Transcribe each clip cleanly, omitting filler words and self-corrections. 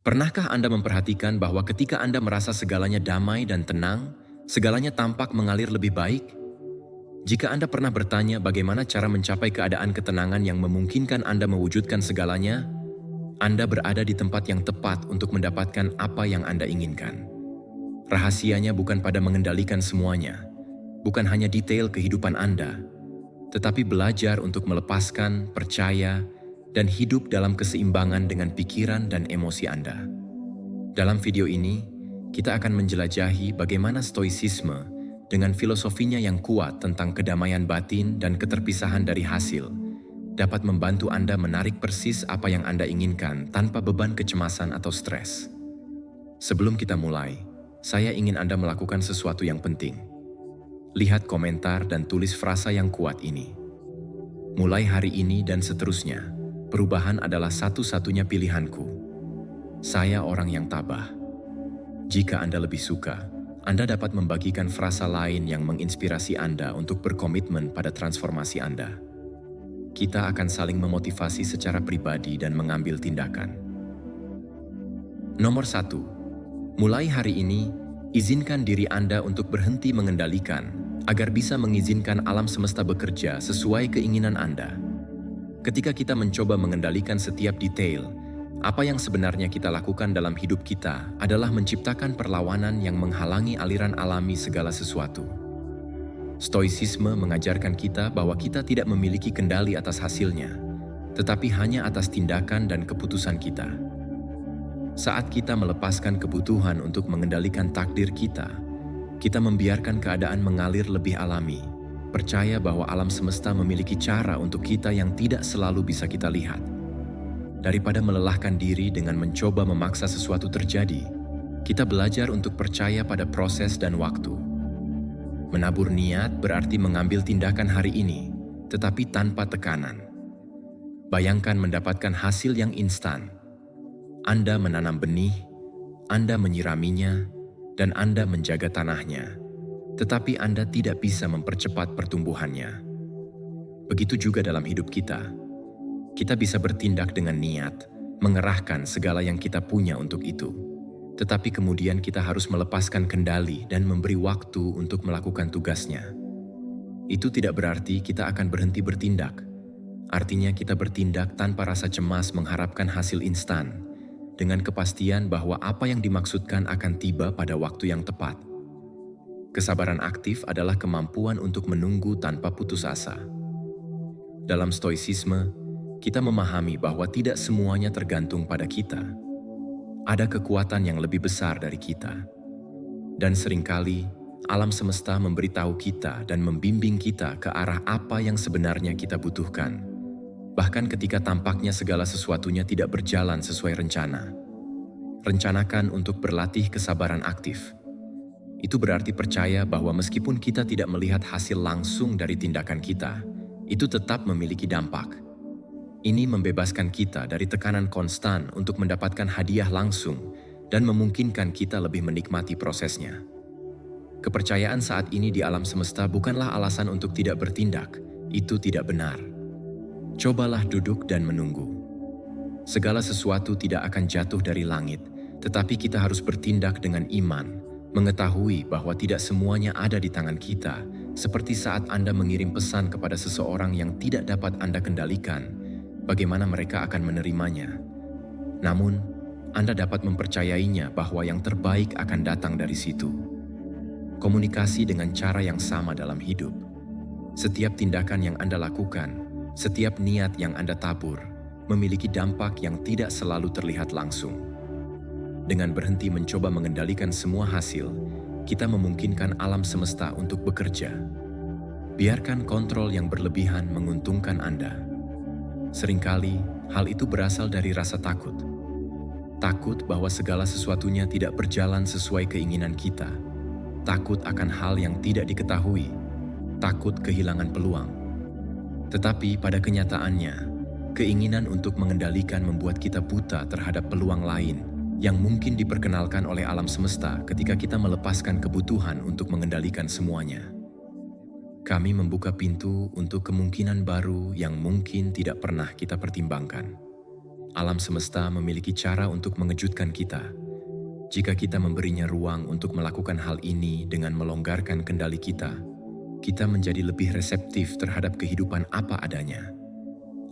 Pernahkah Anda memperhatikan bahwa ketika Anda merasa segalanya damai dan tenang, segalanya tampak mengalir lebih baik? Jika Anda pernah bertanya bagaimana cara mencapai keadaan ketenangan yang memungkinkan Anda mewujudkan segalanya, Anda berada di tempat yang tepat untuk mendapatkan apa yang Anda inginkan. Rahasianya bukan pada mengendalikan semuanya, bukan hanya detail kehidupan Anda, tetapi belajar untuk melepaskan, percaya, dan hidup dalam keseimbangan dengan pikiran dan emosi Anda. Dalam video ini, kita akan menjelajahi bagaimana stoicisme dengan filosofinya yang kuat tentang kedamaian batin dan keterpisahan dari hasil dapat membantu Anda menarik persis apa yang Anda inginkan tanpa beban kecemasan atau stres. Sebelum kita mulai, saya ingin Anda melakukan sesuatu yang penting. Lihat komentar dan tulis frasa yang kuat ini. Mulai hari ini dan seterusnya, perubahan adalah satu-satunya pilihanku. Saya orang yang tabah. Jika Anda lebih suka, Anda dapat membagikan frasa lain yang menginspirasi Anda untuk berkomitmen pada transformasi Anda. Kita akan saling memotivasi secara pribadi dan mengambil tindakan. Nomor 1. Mulai hari ini, izinkan diri Anda untuk berhenti mengendalikan agar bisa mengizinkan alam semesta bekerja sesuai keinginan Anda. Ketika kita mencoba mengendalikan setiap detail, apa yang sebenarnya kita lakukan dalam hidup kita adalah menciptakan perlawanan yang menghalangi aliran alami segala sesuatu. Stoicisme mengajarkan kita bahwa kita tidak memiliki kendali atas hasilnya, tetapi hanya atas tindakan dan keputusan kita. Saat kita melepaskan kebutuhan untuk mengendalikan takdir kita membiarkan keadaan mengalir lebih alami, percaya bahwa alam semesta memiliki cara untuk kita yang tidak selalu bisa kita lihat. Daripada melelahkan diri dengan mencoba memaksa sesuatu terjadi, kita belajar untuk percaya pada proses dan waktu. Menabur niat berarti mengambil tindakan hari ini, tetapi tanpa tekanan. Bayangkan mendapatkan hasil yang instan. Anda menanam benih, Anda menyiraminya, dan Anda menjaga tanahnya, tetapi Anda tidak bisa mempercepat pertumbuhannya. Begitu juga dalam hidup kita. Kita bisa bertindak dengan niat, mengerahkan segala yang kita punya untuk itu. Tetapi kemudian kita harus melepaskan kendali dan memberi waktu untuk melakukan tugasnya. Itu tidak berarti kita akan berhenti bertindak. Artinya kita bertindak tanpa rasa cemas mengharapkan hasil instan, dengan kepastian bahwa apa yang dimaksudkan akan tiba pada waktu yang tepat. Kesabaran aktif adalah kemampuan untuk menunggu tanpa putus asa. Dalam stoicisme, kita memahami bahwa tidak semuanya tergantung pada kita. Ada kekuatan yang lebih besar dari kita. Dan seringkali, alam semesta memberitahu kita dan membimbing kita ke arah apa yang sebenarnya kita butuhkan. Bahkan ketika tampaknya segala sesuatunya tidak berjalan sesuai rencana. Rencanakan untuk berlatih kesabaran aktif. Itu berarti percaya bahwa meskipun kita tidak melihat hasil langsung dari tindakan kita, itu tetap memiliki dampak. Ini membebaskan kita dari tekanan konstan untuk mendapatkan hadiah langsung dan memungkinkan kita lebih menikmati prosesnya. Kepercayaan saat ini di alam semesta bukanlah alasan untuk tidak bertindak. Itu tidak benar. Cobalah duduk dan menunggu. Segala sesuatu tidak akan jatuh dari langit, tetapi kita harus bertindak dengan iman, mengetahui bahwa tidak semuanya ada di tangan kita, seperti saat Anda mengirim pesan kepada seseorang yang tidak dapat Anda kendalikan. Bagaimana mereka akan menerimanya. Namun, Anda dapat mempercayainya bahwa yang terbaik akan datang dari situ. Komunikasi dengan cara yang sama dalam hidup. Setiap tindakan yang Anda lakukan, setiap niat yang Anda tabur, memiliki dampak yang tidak selalu terlihat langsung. Dengan berhenti mencoba mengendalikan semua hasil, kita memungkinkan alam semesta untuk bekerja. Biarkan kontrol yang berlebihan menguntungkan Anda. Seringkali, hal itu berasal dari rasa takut. Takut bahwa segala sesuatunya tidak berjalan sesuai keinginan kita. Takut akan hal yang tidak diketahui. Takut kehilangan peluang. Tetapi pada kenyataannya, keinginan untuk mengendalikan membuat kita buta terhadap peluang lain yang mungkin diperkenalkan oleh alam semesta ketika kita melepaskan kebutuhan untuk mengendalikan semuanya. Kami membuka pintu untuk kemungkinan baru yang mungkin tidak pernah kita pertimbangkan. alam semesta memiliki cara untuk mengejutkan kita. Jika kita memberinya ruang untuk melakukan hal ini dengan melonggarkan kendali kita menjadi lebih reseptif terhadap kehidupan apa adanya.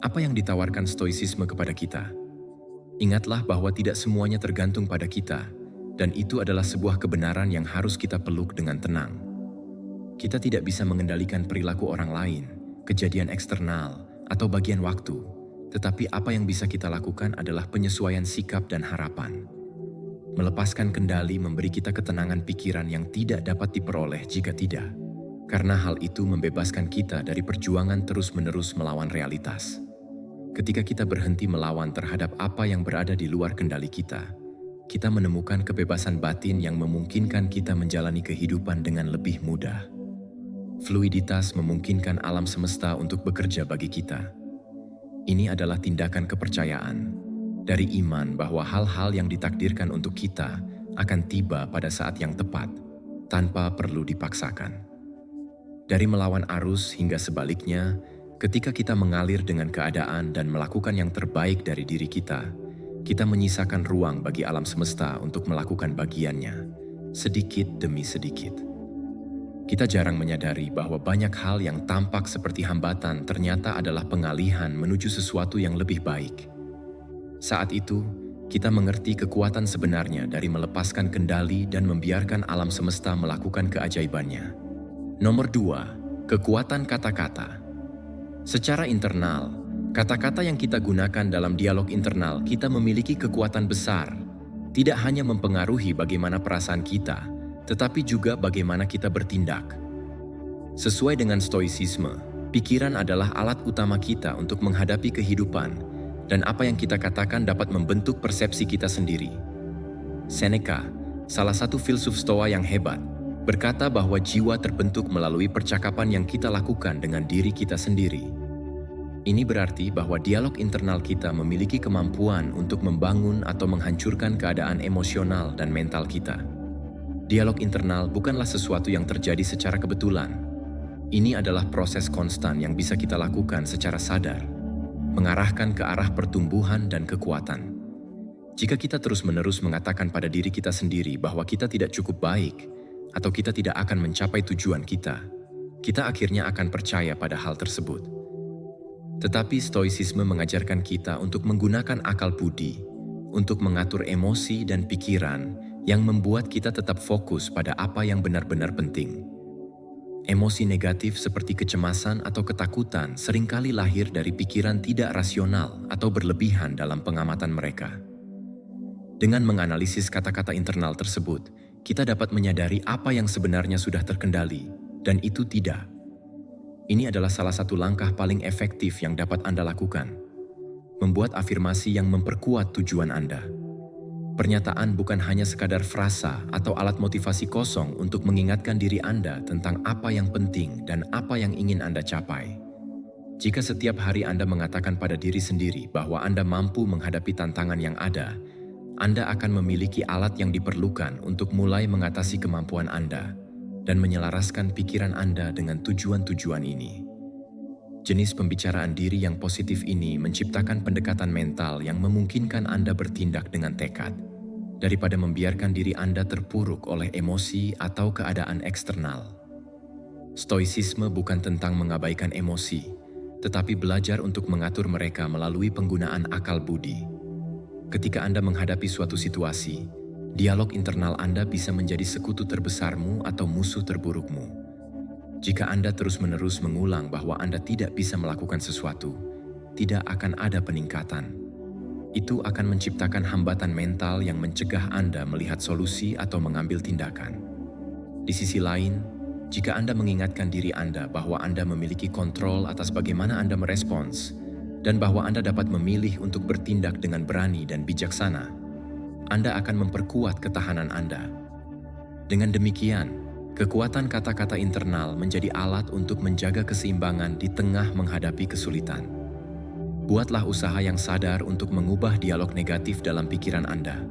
Apa yang ditawarkan stoicisme kepada kita? Ingatlah bahwa tidak semuanya tergantung pada kita, dan itu adalah sebuah kebenaran yang harus kita peluk dengan tenang. Kita tidak bisa mengendalikan perilaku orang lain, kejadian eksternal, atau bagian waktu, tetapi apa yang bisa kita lakukan adalah penyesuaian sikap dan harapan. Melepaskan kendali memberi kita ketenangan pikiran yang tidak dapat diperoleh jika tidak, karena hal itu membebaskan kita dari perjuangan terus-menerus melawan realitas. Ketika kita berhenti melawan terhadap apa yang berada di luar kendali kita menemukan kebebasan batin yang memungkinkan kita menjalani kehidupan dengan lebih mudah. Fluiditas memungkinkan alam semesta untuk bekerja bagi kita. Ini adalah tindakan kepercayaan dari iman bahwa hal-hal yang ditakdirkan untuk kita akan tiba pada saat yang tepat, tanpa perlu dipaksakan. Dari melawan arus hingga sebaliknya, ketika kita mengalir dengan keadaan dan melakukan yang terbaik dari diri kita menyisakan ruang bagi alam semesta untuk melakukan bagiannya, sedikit demi sedikit. Kita jarang menyadari bahwa banyak hal yang tampak seperti hambatan ternyata adalah pengalihan menuju sesuatu yang lebih baik. Saat itu, kita mengerti kekuatan sebenarnya dari melepaskan kendali dan membiarkan alam semesta melakukan keajaibannya. Nomor 2, kekuatan kata-kata. Secara internal, kata-kata yang kita gunakan dalam dialog internal kita memiliki kekuatan besar, tidak hanya mempengaruhi bagaimana perasaan kita, tetapi juga bagaimana kita bertindak. Sesuai dengan stoicisme, pikiran adalah alat utama kita untuk menghadapi kehidupan, dan apa yang kita katakan dapat membentuk persepsi kita sendiri. Seneca, salah satu filsuf Stoa yang hebat, berkata bahwa jiwa terbentuk melalui percakapan yang kita lakukan dengan diri kita sendiri. Ini berarti bahwa dialog internal kita memiliki kemampuan untuk membangun atau menghancurkan keadaan emosional dan mental kita. Dialog internal bukanlah sesuatu yang terjadi secara kebetulan. Ini adalah proses konstan yang bisa kita lakukan secara sadar, mengarahkan ke arah pertumbuhan dan kekuatan. Jika kita terus-menerus mengatakan pada diri kita sendiri bahwa kita tidak cukup baik, atau kita tidak akan mencapai tujuan kita akhirnya akan percaya pada hal tersebut. Tetapi stoicisme mengajarkan kita untuk menggunakan akal budi, untuk mengatur emosi dan pikiran yang membuat kita tetap fokus pada apa yang benar-benar penting. Emosi negatif seperti kecemasan atau ketakutan seringkali lahir dari pikiran tidak rasional atau berlebihan dalam pengamatan mereka. Dengan menganalisis kata-kata internal tersebut, kita dapat menyadari apa yang sebenarnya sudah terkendali, dan itu tidak. Ini adalah salah satu langkah paling efektif yang dapat Anda lakukan. Membuat afirmasi yang memperkuat tujuan Anda. Pernyataan bukan hanya sekadar frasa atau alat motivasi kosong untuk mengingatkan diri Anda tentang apa yang penting dan apa yang ingin Anda capai. Jika setiap hari Anda mengatakan pada diri sendiri bahwa Anda mampu menghadapi tantangan yang ada, Anda akan memiliki alat yang diperlukan untuk mulai mengatasi kemampuan Anda dan menyelaraskan pikiran Anda dengan tujuan-tujuan ini. Jenis pembicaraan diri yang positif ini menciptakan pendekatan mental yang memungkinkan Anda bertindak dengan tekad, daripada membiarkan diri Anda terpuruk oleh emosi atau keadaan eksternal. Stoicisme bukan tentang mengabaikan emosi, tetapi belajar untuk mengatur mereka melalui penggunaan akal budi. Ketika Anda menghadapi suatu situasi, dialog internal Anda bisa menjadi sekutu terbesarmu atau musuh terburukmu. Jika Anda terus-menerus mengulang bahwa Anda tidak bisa melakukan sesuatu, tidak akan ada peningkatan. Itu akan menciptakan hambatan mental yang mencegah Anda melihat solusi atau mengambil tindakan. Di sisi lain, jika Anda mengingatkan diri Anda bahwa Anda memiliki kontrol atas bagaimana Anda merespons, dan bahwa Anda dapat memilih untuk bertindak dengan berani dan bijaksana, Anda akan memperkuat ketahanan Anda. Dengan demikian, kekuatan kata-kata internal menjadi alat untuk menjaga keseimbangan di tengah menghadapi kesulitan. Buatlah usaha yang sadar untuk mengubah dialog negatif dalam pikiran Anda.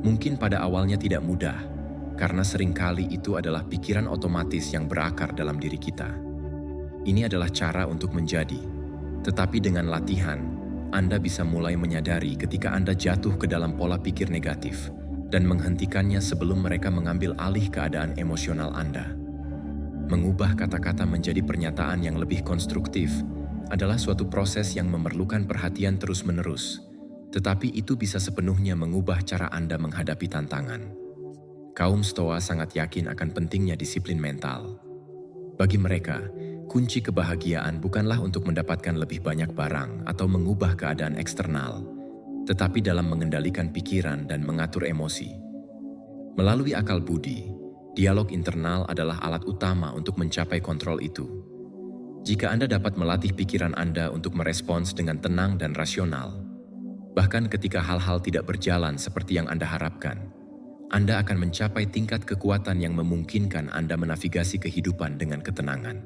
Mungkin pada awalnya tidak mudah, karena seringkali itu adalah pikiran otomatis yang berakar dalam diri kita. Ini adalah cara untuk menjadi, tetapi dengan latihan, Anda bisa mulai menyadari ketika Anda jatuh ke dalam pola pikir negatif dan menghentikannya sebelum mereka mengambil alih keadaan emosional Anda. Mengubah kata-kata menjadi pernyataan yang lebih konstruktif adalah suatu proses yang memerlukan perhatian terus-menerus, tetapi itu bisa sepenuhnya mengubah cara Anda menghadapi tantangan. Kaum Stoa sangat yakin akan pentingnya disiplin mental. Bagi mereka, kunci kebahagiaan bukanlah untuk mendapatkan lebih banyak barang atau mengubah keadaan eksternal, tetapi dalam mengendalikan pikiran dan mengatur emosi. Melalui akal budi, dialog internal adalah alat utama untuk mencapai kontrol itu. Jika Anda dapat melatih pikiran Anda untuk merespons dengan tenang dan rasional, bahkan ketika hal-hal tidak berjalan seperti yang Anda harapkan, Anda akan mencapai tingkat kekuatan yang memungkinkan Anda menavigasi kehidupan dengan ketenangan.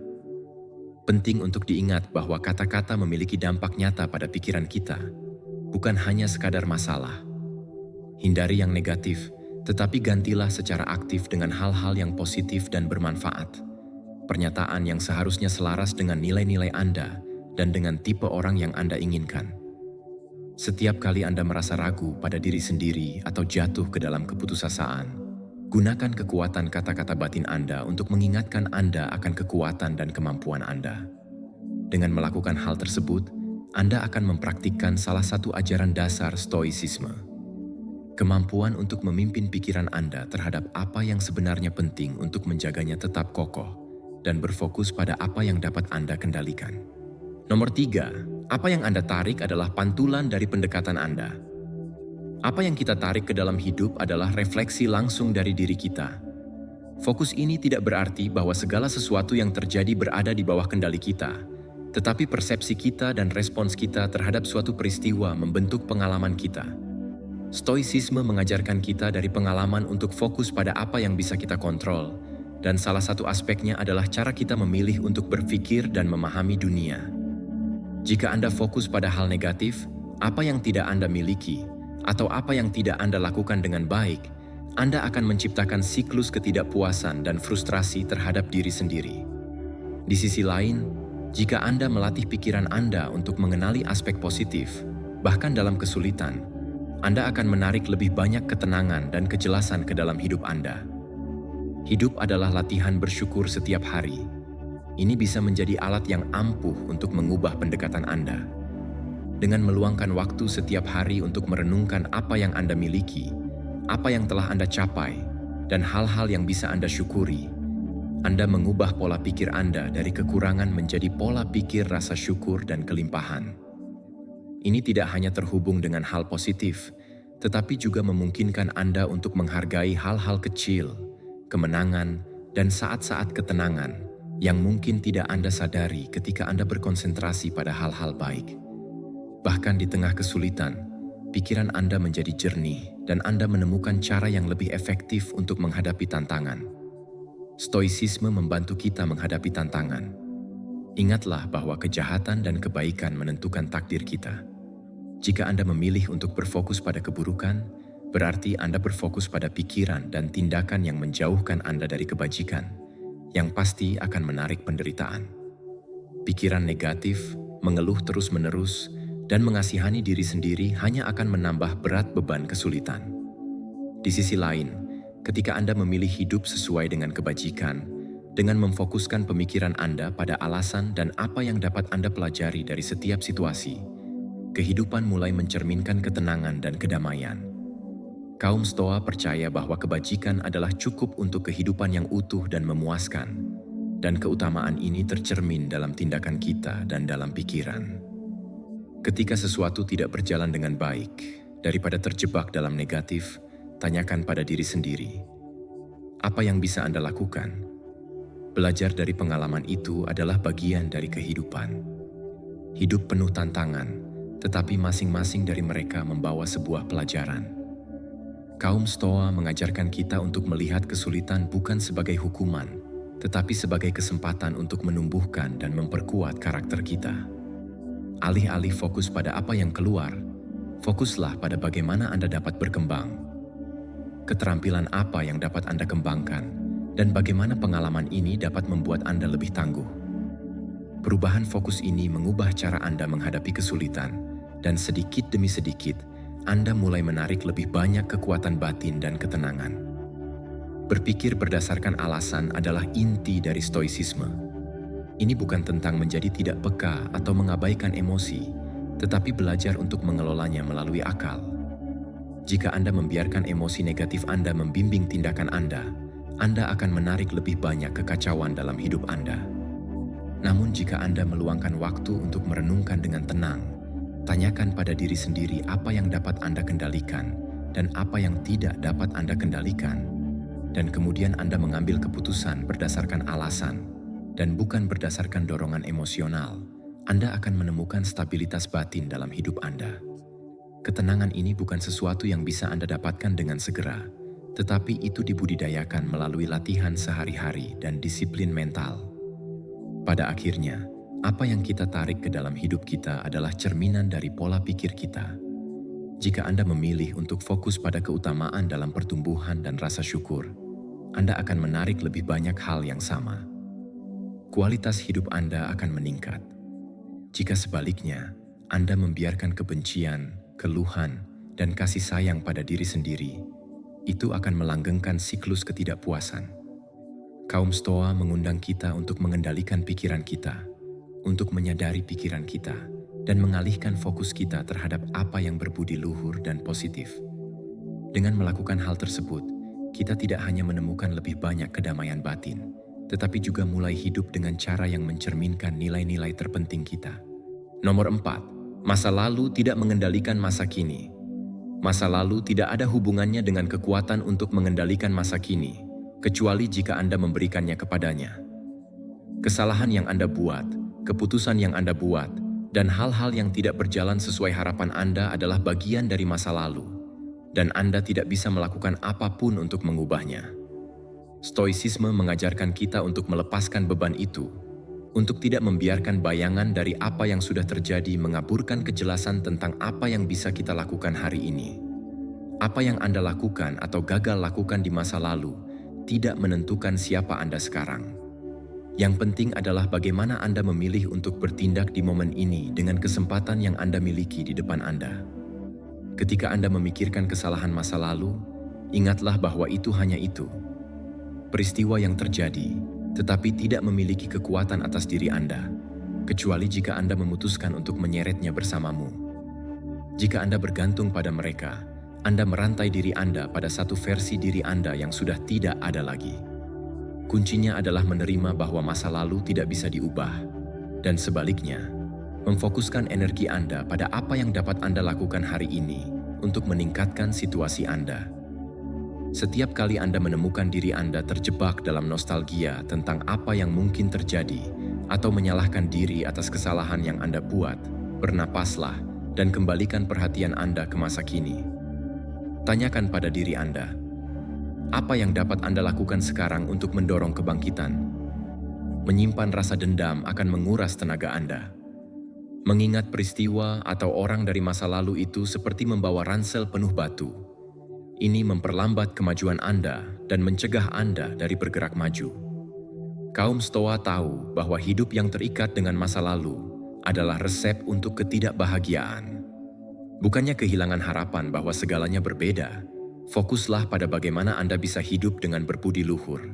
Penting untuk diingat bahwa kata-kata memiliki dampak nyata pada pikiran kita, bukan hanya sekadar masalah. Hindari yang negatif, tetapi gantilah secara aktif dengan hal-hal yang positif dan bermanfaat. Pernyataan yang seharusnya selaras dengan nilai-nilai Anda dan dengan tipe orang yang Anda inginkan. Setiap kali Anda merasa ragu pada diri sendiri atau jatuh ke dalam keputusasaan, gunakan kekuatan kata-kata batin Anda untuk mengingatkan Anda akan kekuatan dan kemampuan Anda. Dengan melakukan hal tersebut, Anda akan mempraktikkan salah satu ajaran dasar Stoicisme. Kemampuan untuk memimpin pikiran Anda terhadap apa yang sebenarnya penting untuk menjaganya tetap kokoh dan berfokus pada apa yang dapat Anda kendalikan. Nomor 3, apa yang Anda tarik adalah pantulan dari pendekatan Anda. Apa yang kita tarik ke dalam hidup adalah refleksi langsung dari diri kita. Fokus ini tidak berarti bahwa segala sesuatu yang terjadi berada di bawah kendali kita, tetapi persepsi kita dan respons kita terhadap suatu peristiwa membentuk pengalaman kita. Stoicisme mengajarkan kita dari pengalaman untuk fokus pada apa yang bisa kita kontrol, dan salah satu aspeknya adalah cara kita memilih untuk berpikir dan memahami dunia. Jika Anda fokus pada hal negatif, apa yang tidak Anda miliki, atau apa yang tidak Anda lakukan dengan baik, Anda akan menciptakan siklus ketidakpuasan dan frustrasi terhadap diri sendiri. Di sisi lain, jika Anda melatih pikiran Anda untuk mengenali aspek positif, bahkan dalam kesulitan, Anda akan menarik lebih banyak ketenangan dan kejelasan ke dalam hidup Anda. Hidup adalah latihan bersyukur setiap hari. Ini bisa menjadi alat yang ampuh untuk mengubah pendekatan Anda. Dengan meluangkan waktu setiap hari untuk merenungkan apa yang Anda miliki, apa yang telah Anda capai, dan hal-hal yang bisa Anda syukuri, Anda mengubah pola pikir Anda dari kekurangan menjadi pola pikir rasa syukur dan kelimpahan. Ini tidak hanya terhubung dengan hal positif, tetapi juga memungkinkan Anda untuk menghargai hal-hal kecil, kemenangan, dan saat-saat ketenangan yang mungkin tidak Anda sadari ketika Anda berkonsentrasi pada hal-hal baik. Bahkan di tengah kesulitan, pikiran Anda menjadi jernih dan Anda menemukan cara yang lebih efektif untuk menghadapi tantangan. Stoicisme membantu kita menghadapi tantangan. Ingatlah bahwa kejahatan dan kebaikan menentukan takdir kita. Jika Anda memilih untuk berfokus pada keburukan, berarti Anda berfokus pada pikiran dan tindakan yang menjauhkan Anda dari kebajikan, yang pasti akan menarik penderitaan. Pikiran negatif, mengeluh terus-menerus, dan mengasihani diri sendiri hanya akan menambah berat beban kesulitan. Di sisi lain, ketika Anda memilih hidup sesuai dengan kebajikan, dengan memfokuskan pemikiran Anda pada alasan dan apa yang dapat Anda pelajari dari setiap situasi, kehidupan mulai mencerminkan ketenangan dan kedamaian. Kaum Stoa percaya bahwa kebajikan adalah cukup untuk kehidupan yang utuh dan memuaskan, dan keutamaan ini tercermin dalam tindakan kita dan dalam pikiran. Ketika sesuatu tidak berjalan dengan baik, daripada terjebak dalam negatif, tanyakan pada diri sendiri, apa yang bisa Anda lakukan? Belajar dari pengalaman itu adalah bagian dari kehidupan. Hidup penuh tantangan, tetapi masing-masing dari mereka membawa sebuah pelajaran. Kaum Stoa mengajarkan kita untuk melihat kesulitan bukan sebagai hukuman, tetapi sebagai kesempatan untuk menumbuhkan dan memperkuat karakter kita. Alih-alih fokus pada apa yang keluar, fokuslah pada bagaimana Anda dapat berkembang. Keterampilan apa yang dapat Anda kembangkan, dan bagaimana pengalaman ini dapat membuat Anda lebih tangguh. Perubahan fokus ini mengubah cara Anda menghadapi kesulitan, Dan sedikit demi sedikit, Anda mulai menarik lebih banyak kekuatan batin dan ketenangan. Berpikir berdasarkan alasan adalah inti dari stoicisme. Ini bukan tentang menjadi tidak peka atau mengabaikan emosi, tetapi belajar untuk mengelolanya melalui akal. Jika Anda membiarkan emosi negatif Anda membimbing tindakan Anda akan menarik lebih banyak kekacauan dalam hidup Anda. Namun jika Anda meluangkan waktu untuk merenungkan dengan tenang, tanyakan pada diri sendiri apa yang dapat Anda kendalikan dan apa yang tidak dapat Anda kendalikan, dan kemudian Anda mengambil keputusan berdasarkan alasan dan bukan berdasarkan dorongan emosional, Anda akan menemukan stabilitas batin dalam hidup Anda. Ketenangan ini bukan sesuatu yang bisa Anda dapatkan dengan segera, tetapi itu dibudidayakan melalui latihan sehari-hari dan disiplin mental. Pada akhirnya, apa yang kita tarik ke dalam hidup kita adalah cerminan dari pola pikir kita. Jika Anda memilih untuk fokus pada keutamaan dalam pertumbuhan dan rasa syukur, Anda akan menarik lebih banyak hal yang sama. Kualitas hidup Anda akan meningkat. Jika sebaliknya, Anda membiarkan kebencian, keluhan, dan kasih sayang pada diri sendiri, itu akan melanggengkan siklus ketidakpuasan. Kaum Stoa mengundang kita untuk mengendalikan pikiran kita, untuk menyadari pikiran kita, dan mengalihkan fokus kita terhadap apa yang berbudi luhur dan positif. Dengan melakukan hal tersebut, kita tidak hanya menemukan lebih banyak kedamaian batin, tetapi juga mulai hidup dengan cara yang mencerminkan nilai-nilai terpenting kita. Nomor 4. Masa lalu tidak mengendalikan masa kini. Masa lalu tidak ada hubungannya dengan kekuatan untuk mengendalikan masa kini, kecuali jika Anda memberikannya kepadanya. Kesalahan yang Anda buat, keputusan yang Anda buat, dan hal-hal yang tidak berjalan sesuai harapan Anda adalah bagian dari masa lalu, dan Anda tidak bisa melakukan apapun untuk mengubahnya. Stoicisme mengajarkan kita untuk melepaskan beban itu, untuk tidak membiarkan bayangan dari apa yang sudah terjadi mengaburkan kejelasan tentang apa yang bisa kita lakukan hari ini. Apa yang Anda lakukan atau gagal lakukan di masa lalu tidak menentukan siapa Anda sekarang. Yang penting adalah bagaimana Anda memilih untuk bertindak di momen ini dengan kesempatan yang Anda miliki di depan Anda. Ketika Anda memikirkan kesalahan masa lalu, ingatlah bahwa itu hanya peristiwa yang terjadi, tetapi tidak memiliki kekuatan atas diri Anda, kecuali jika Anda memutuskan untuk menyeretnya bersamamu. Jika Anda bergantung pada mereka, Anda merantai diri Anda pada satu versi diri Anda yang sudah tidak ada lagi. Kuncinya adalah menerima bahwa masa lalu tidak bisa diubah, dan sebaliknya, memfokuskan energi Anda pada apa yang dapat Anda lakukan hari ini untuk meningkatkan situasi Anda. Setiap kali Anda menemukan diri Anda terjebak dalam nostalgia tentang apa yang mungkin terjadi atau menyalahkan diri atas kesalahan yang Anda buat, bernapaslah dan kembalikan perhatian Anda ke masa kini. Tanyakan pada diri Anda, apa yang dapat Anda lakukan sekarang untuk mendorong kebangkitan? Menyimpan rasa dendam akan menguras tenaga Anda. Mengingat peristiwa atau orang dari masa lalu itu seperti membawa ransel penuh batu. Ini memperlambat kemajuan Anda dan mencegah Anda dari bergerak maju. Kaum Stoa tahu bahwa hidup yang terikat dengan masa lalu adalah resep untuk ketidakbahagiaan. Bukannya kehilangan harapan bahwa segalanya berbeda, fokuslah pada bagaimana Anda bisa hidup dengan berbudi luhur.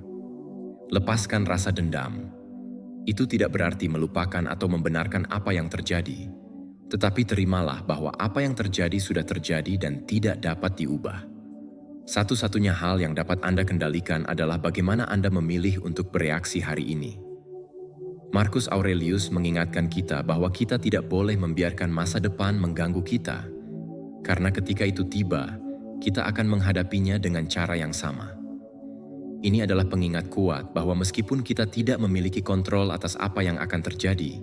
Lepaskan rasa dendam. Itu tidak berarti melupakan atau membenarkan apa yang terjadi, tetapi terimalah bahwa apa yang terjadi sudah terjadi dan tidak dapat diubah. Satu-satunya hal yang dapat Anda kendalikan adalah bagaimana Anda memilih untuk bereaksi hari ini. Marcus Aurelius mengingatkan kita bahwa kita tidak boleh membiarkan masa depan mengganggu kita, karena ketika itu tiba, kita akan menghadapinya dengan cara yang sama. Ini adalah pengingat kuat bahwa meskipun kita tidak memiliki kontrol atas apa yang akan terjadi,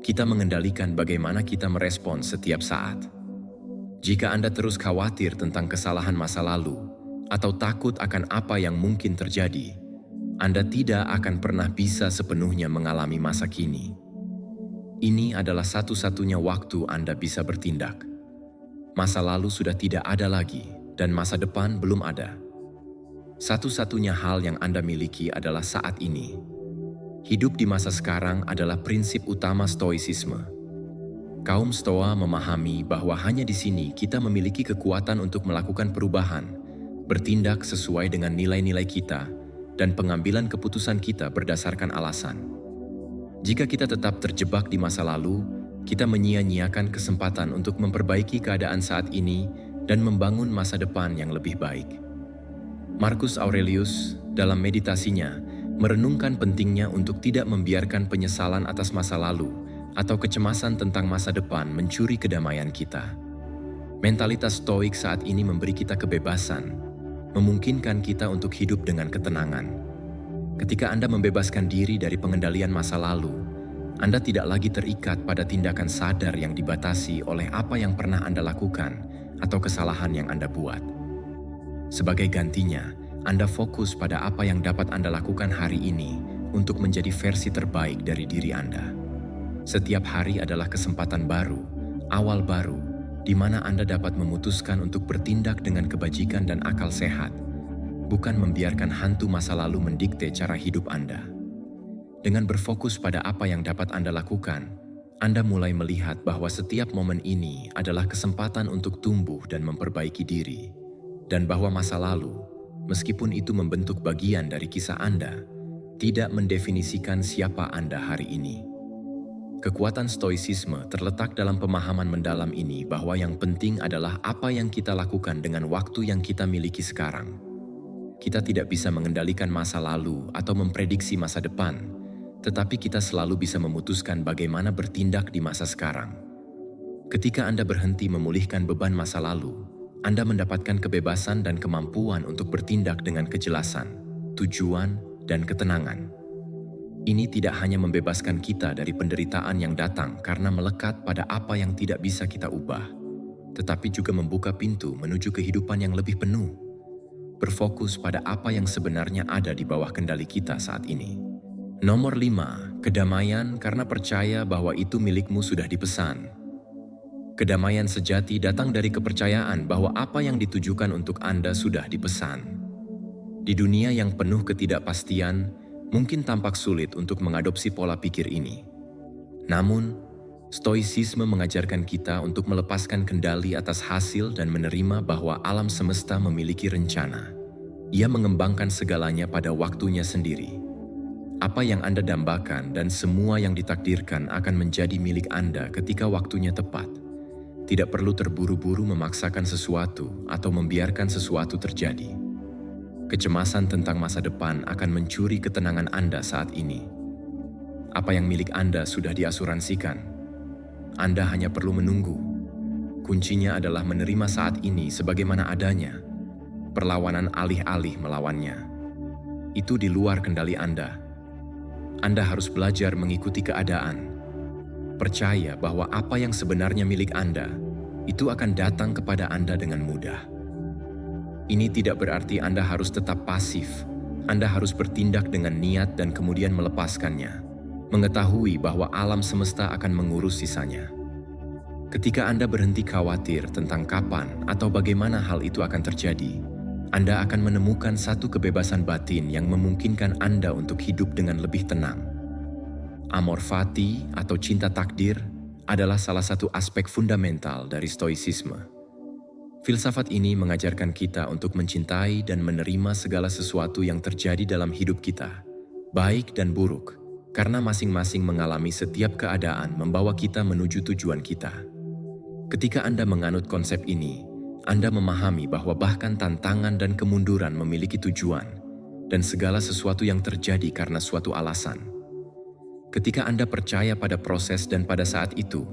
kita mengendalikan bagaimana kita merespons setiap saat. Jika Anda terus khawatir tentang kesalahan masa lalu atau takut akan apa yang mungkin terjadi, Anda tidak akan pernah bisa sepenuhnya mengalami masa kini. Ini adalah satu-satunya waktu Anda bisa bertindak. Masa lalu sudah tidak ada lagi dan masa depan belum ada. Satu-satunya hal yang Anda miliki adalah saat ini. Hidup di masa sekarang adalah prinsip utama stoicisme. Kaum Stoa memahami bahwa hanya di sini kita memiliki kekuatan untuk melakukan perubahan, bertindak sesuai dengan nilai-nilai kita, dan pengambilan keputusan kita berdasarkan alasan. Jika kita tetap terjebak di masa lalu, kita menyia-nyiakan kesempatan untuk memperbaiki keadaan saat ini dan membangun masa depan yang lebih baik. Marcus Aurelius, dalam meditasinya, merenungkan pentingnya untuk tidak membiarkan penyesalan atas masa lalu atau kecemasan tentang masa depan mencuri kedamaian kita. Mentalitas stoik saat ini memberi kita kebebasan, memungkinkan kita untuk hidup dengan ketenangan. Ketika Anda membebaskan diri dari pengendalian masa lalu, Anda tidak lagi terikat pada tindakan sadar yang dibatasi oleh apa yang pernah Anda lakukan atau kesalahan yang Anda buat. Sebagai gantinya, Anda fokus pada apa yang dapat Anda lakukan hari ini untuk menjadi versi terbaik dari diri Anda. Setiap hari adalah kesempatan baru, awal baru, di mana Anda dapat memutuskan untuk bertindak dengan kebajikan dan akal sehat, bukan membiarkan hantu masa lalu mendikte cara hidup Anda. Dengan berfokus pada apa yang dapat Anda lakukan, Anda mulai melihat bahwa setiap momen ini adalah kesempatan untuk tumbuh dan memperbaiki diri, dan bahwa masa lalu, meskipun itu membentuk bagian dari kisah Anda, tidak mendefinisikan siapa Anda hari ini. Kekuatan stoicisme terletak dalam pemahaman mendalam ini bahwa yang penting adalah apa yang kita lakukan dengan waktu yang kita miliki sekarang. Kita tidak bisa mengendalikan masa lalu atau memprediksi masa depan, tetapi kita selalu bisa memutuskan bagaimana bertindak di masa sekarang. Ketika Anda berhenti memulihkan beban masa lalu, Anda mendapatkan kebebasan dan kemampuan untuk bertindak dengan kejelasan, tujuan, dan ketenangan. Ini tidak hanya membebaskan kita dari penderitaan yang datang karena melekat pada apa yang tidak bisa kita ubah, tetapi juga membuka pintu menuju kehidupan yang lebih penuh, berfokus pada apa yang sebenarnya ada di bawah kendali kita saat ini. Nomor 5, kedamaian karena percaya bahwa itu milikmu sudah dipesan. Kedamaian sejati datang dari kepercayaan bahwa apa yang ditujukan untuk Anda sudah dipesan. Di dunia yang penuh ketidakpastian, mungkin tampak sulit untuk mengadopsi pola pikir ini. Namun, stoicisme mengajarkan kita untuk melepaskan kendali atas hasil dan menerima bahwa alam semesta memiliki rencana. Ia mengembangkan segalanya pada waktunya sendiri. Apa yang Anda dambakan dan semua yang ditakdirkan akan menjadi milik Anda ketika waktunya tepat. Tidak perlu terburu-buru memaksakan sesuatu atau membiarkan sesuatu terjadi. Kecemasan tentang masa depan akan mencuri ketenangan Anda saat ini. Apa yang milik Anda sudah diasuransikan. Anda hanya perlu menunggu. Kuncinya adalah menerima saat ini sebagaimana adanya. Perlawanan alih-alih melawannya. Itu di luar kendali Anda. Anda harus belajar mengikuti keadaan. Percaya bahwa apa yang sebenarnya milik Anda, itu akan datang kepada Anda dengan mudah. Ini tidak berarti Anda harus tetap pasif. Anda harus bertindak dengan niat dan kemudian melepaskannya. Mengetahui bahwa alam semesta akan mengurus sisanya. Ketika Anda berhenti khawatir tentang kapan atau bagaimana hal itu akan terjadi, Anda akan menemukan satu kebebasan batin yang memungkinkan Anda untuk hidup dengan lebih tenang. Amor fati atau cinta takdir adalah salah satu aspek fundamental dari stoicisme. Filsafat ini mengajarkan kita untuk mencintai dan menerima segala sesuatu yang terjadi dalam hidup kita, baik dan buruk, karena masing-masing mengalami setiap keadaan membawa kita menuju tujuan kita. Ketika Anda menganut konsep ini, Anda memahami bahwa bahkan tantangan dan kemunduran memiliki tujuan, dan segala sesuatu yang terjadi karena suatu alasan. Ketika Anda percaya pada proses dan pada saat itu,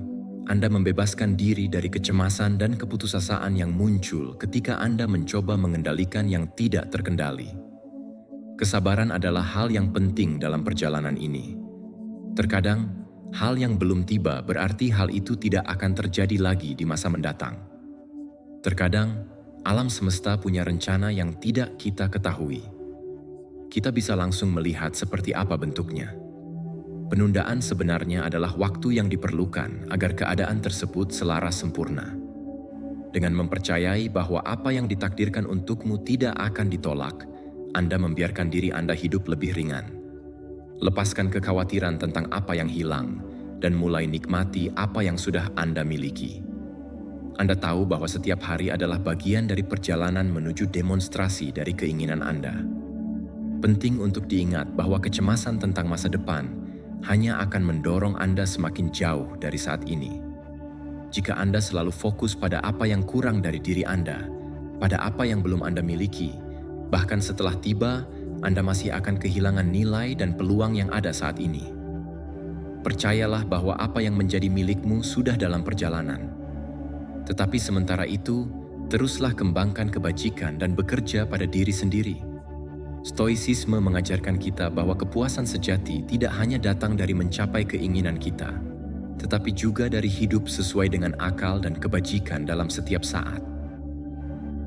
Anda membebaskan diri dari kecemasan dan keputusasaan yang muncul ketika Anda mencoba mengendalikan yang tidak terkendali. Kesabaran adalah hal yang penting dalam perjalanan ini. Terkadang, hal yang belum tiba berarti hal itu tidak akan terjadi lagi di masa mendatang. Terkadang, alam semesta punya rencana yang tidak kita ketahui. Kita bisa langsung melihat seperti apa bentuknya. Penundaan sebenarnya adalah waktu yang diperlukan agar keadaan tersebut selaras sempurna. Dengan mempercayai bahwa apa yang ditakdirkan untukmu tidak akan ditolak, Anda membiarkan diri Anda hidup lebih ringan. Lepaskan kekhawatiran tentang apa yang hilang, dan mulai nikmati apa yang sudah Anda miliki. Anda tahu bahwa setiap hari adalah bagian dari perjalanan menuju demonstrasi dari keinginan Anda. Penting untuk diingat bahwa kecemasan tentang masa depan hanya akan mendorong Anda semakin jauh dari saat ini. Jika Anda selalu fokus pada apa yang kurang dari diri Anda, pada apa yang belum Anda miliki, bahkan setelah tiba, Anda masih akan kehilangan nilai dan peluang yang ada saat ini. Percayalah bahwa apa yang menjadi milikmu sudah dalam perjalanan. Tetapi sementara itu, teruslah kembangkan kebajikan dan bekerja pada diri sendiri. Stoicisme mengajarkan kita bahwa kepuasan sejati tidak hanya datang dari mencapai keinginan kita, tetapi juga dari hidup sesuai dengan akal dan kebajikan dalam setiap saat.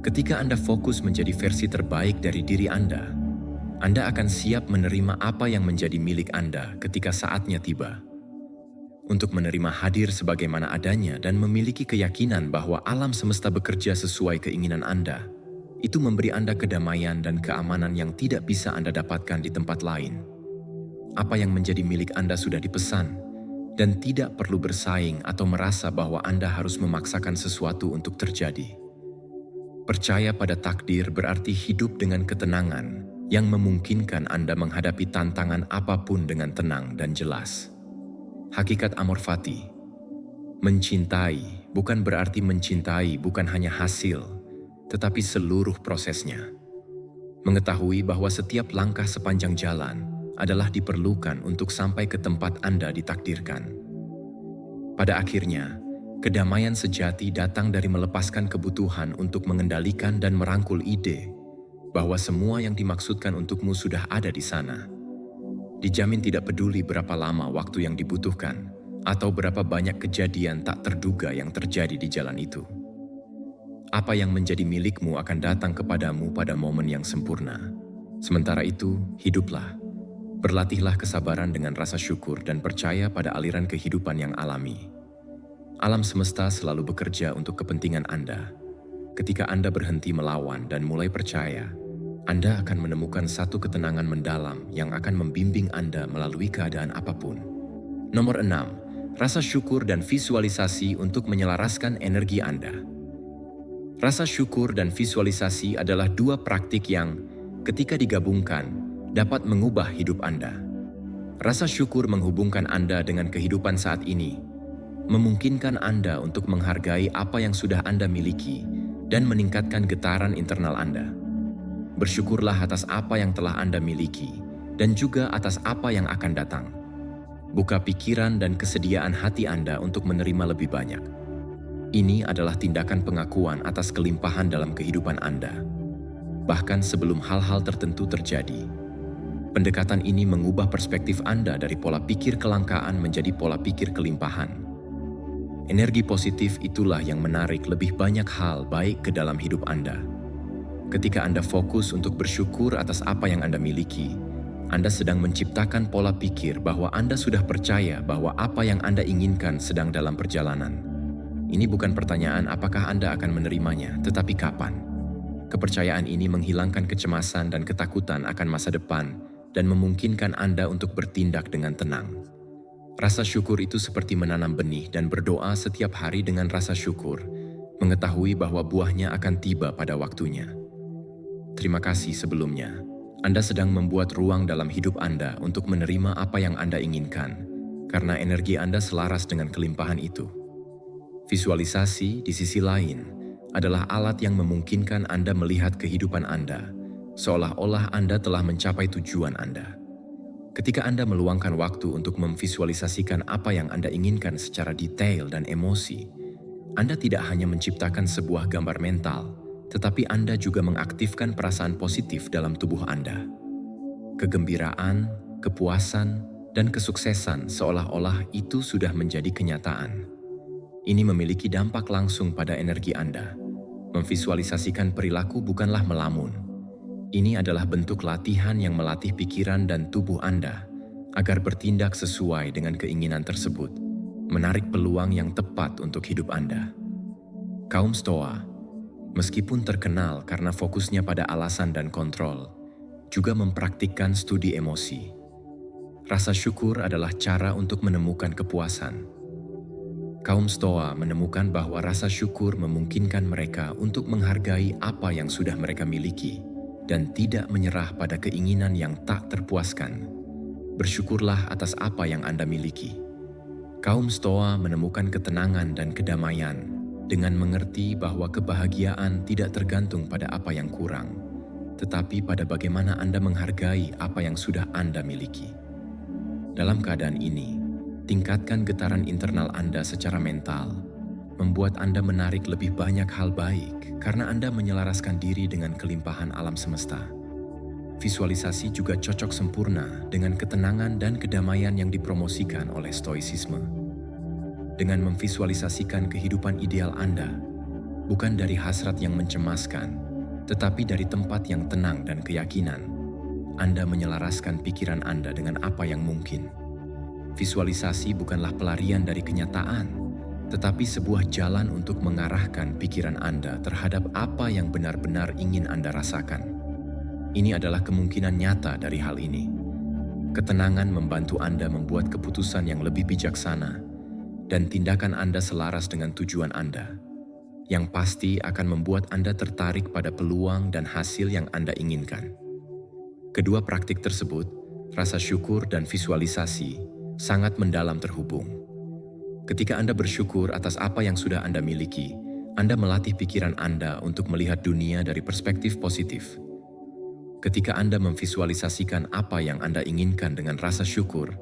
Ketika Anda fokus menjadi versi terbaik dari diri Anda akan siap menerima apa yang menjadi milik Anda ketika saatnya tiba. Untuk menerima hadir sebagaimana adanya dan memiliki keyakinan bahwa alam semesta bekerja sesuai keinginan Anda, itu memberi Anda kedamaian dan keamanan yang tidak bisa Anda dapatkan di tempat lain. Apa yang menjadi milik Anda sudah dipesan, dan tidak perlu bersaing atau merasa bahwa Anda harus memaksakan sesuatu untuk terjadi. Percaya pada takdir berarti hidup dengan ketenangan yang memungkinkan Anda menghadapi tantangan apapun dengan tenang dan jelas. Hakikat Amor Fati. Mencintai bukan berarti mencintai bukan hanya hasil, tetapi seluruh prosesnya. Mengetahui bahwa setiap langkah sepanjang jalan adalah diperlukan untuk sampai ke tempat Anda ditakdirkan. Pada akhirnya, kedamaian sejati datang dari melepaskan kebutuhan untuk mengendalikan dan merangkul ide bahwa semua yang dimaksudkan untukmu sudah ada di sana. Dijamin tidak peduli berapa lama waktu yang dibutuhkan atau berapa banyak kejadian tak terduga yang terjadi di jalan itu. Apa yang menjadi milikmu akan datang kepadamu pada momen yang sempurna. Sementara itu, hiduplah. Berlatihlah kesabaran dengan rasa syukur dan percaya pada aliran kehidupan yang alami. Alam semesta selalu bekerja untuk kepentingan Anda. Ketika Anda berhenti melawan dan mulai percaya, Anda akan menemukan satu ketenangan mendalam yang akan membimbing Anda melalui keadaan apapun. Nomor 6. Rasa syukur dan visualisasi untuk menyelaraskan energi Anda. Rasa syukur dan visualisasi adalah dua praktik yang, ketika digabungkan, dapat mengubah hidup Anda. Rasa syukur menghubungkan Anda dengan kehidupan saat ini, memungkinkan Anda untuk menghargai apa yang sudah Anda miliki dan meningkatkan getaran internal Anda. Bersyukurlah atas apa yang telah Anda miliki dan juga atas apa yang akan datang. Buka pikiran dan kesediaan hati Anda untuk menerima lebih banyak. Ini adalah tindakan pengakuan atas kelimpahan dalam kehidupan Anda, bahkan sebelum hal-hal tertentu terjadi. Pendekatan ini mengubah perspektif Anda dari pola pikir kelangkaan menjadi pola pikir kelimpahan. Energi positif itulah yang menarik lebih banyak hal baik ke dalam hidup Anda. Ketika Anda fokus untuk bersyukur atas apa yang Anda miliki, Anda sedang menciptakan pola pikir bahwa Anda sudah percaya bahwa apa yang Anda inginkan sedang dalam perjalanan. Ini bukan pertanyaan apakah Anda akan menerimanya, tetapi kapan. Kepercayaan ini menghilangkan kecemasan dan ketakutan akan masa depan dan memungkinkan Anda untuk bertindak dengan tenang. Rasa syukur itu seperti menanam benih dan berdoa setiap hari dengan rasa syukur, mengetahui bahwa buahnya akan tiba pada waktunya. Terima kasih sebelumnya. Anda sedang membuat ruang dalam hidup Anda untuk menerima apa yang Anda inginkan, karena energi Anda selaras dengan kelimpahan itu. Visualisasi, di sisi lain, adalah alat yang memungkinkan Anda melihat kehidupan Anda, seolah-olah Anda telah mencapai tujuan Anda. Ketika Anda meluangkan waktu untuk memvisualisasikan apa yang Anda inginkan secara detail dan emosi, Anda tidak hanya menciptakan sebuah gambar mental, tetapi Anda juga mengaktifkan perasaan positif dalam tubuh Anda. Kegembiraan, kepuasan, dan kesuksesan seolah-olah itu sudah menjadi kenyataan. Ini memiliki dampak langsung pada energi Anda. Memvisualisasikan perilaku bukanlah melamun. Ini adalah bentuk latihan yang melatih pikiran dan tubuh Anda agar bertindak sesuai dengan keinginan tersebut, menarik peluang yang tepat untuk hidup Anda. Kaum Stoa, meskipun terkenal karena fokusnya pada alasan dan kontrol, juga mempraktikkan studi emosi. Rasa syukur adalah cara untuk menemukan kepuasan. Kaum Stoa menemukan bahwa rasa syukur memungkinkan mereka untuk menghargai apa yang sudah mereka miliki dan tidak menyerah pada keinginan yang tak terpuaskan. Bersyukurlah atas apa yang Anda miliki. Kaum Stoa menemukan ketenangan dan kedamaian dengan mengerti bahwa kebahagiaan tidak tergantung pada apa yang kurang, tetapi pada bagaimana Anda menghargai apa yang sudah Anda miliki. Dalam keadaan ini, tingkatkan getaran internal Anda secara mental, membuat Anda menarik lebih banyak hal baik karena Anda menyelaraskan diri dengan kelimpahan alam semesta. Visualisasi juga cocok sempurna dengan ketenangan dan kedamaian yang dipromosikan oleh Stoicisme. Dengan memvisualisasikan kehidupan ideal Anda, bukan dari hasrat yang mencemaskan, tetapi dari tempat yang tenang dan keyakinan, Anda menyelaraskan pikiran Anda dengan apa yang mungkin. Visualisasi bukanlah pelarian dari kenyataan, tetapi sebuah jalan untuk mengarahkan pikiran Anda terhadap apa yang benar-benar ingin Anda rasakan. Ini adalah kemungkinan nyata dari hal ini. Ketenangan membantu Anda membuat keputusan yang lebih bijaksana, dan tindakan Anda selaras dengan tujuan Anda, yang pasti akan membuat Anda tertarik pada peluang dan hasil yang Anda inginkan. Kedua praktik tersebut, rasa syukur dan visualisasi, sangat mendalam terhubung. Ketika Anda bersyukur atas apa yang sudah Anda miliki, Anda melatih pikiran Anda untuk melihat dunia dari perspektif positif. Ketika Anda memvisualisasikan apa yang Anda inginkan dengan rasa syukur,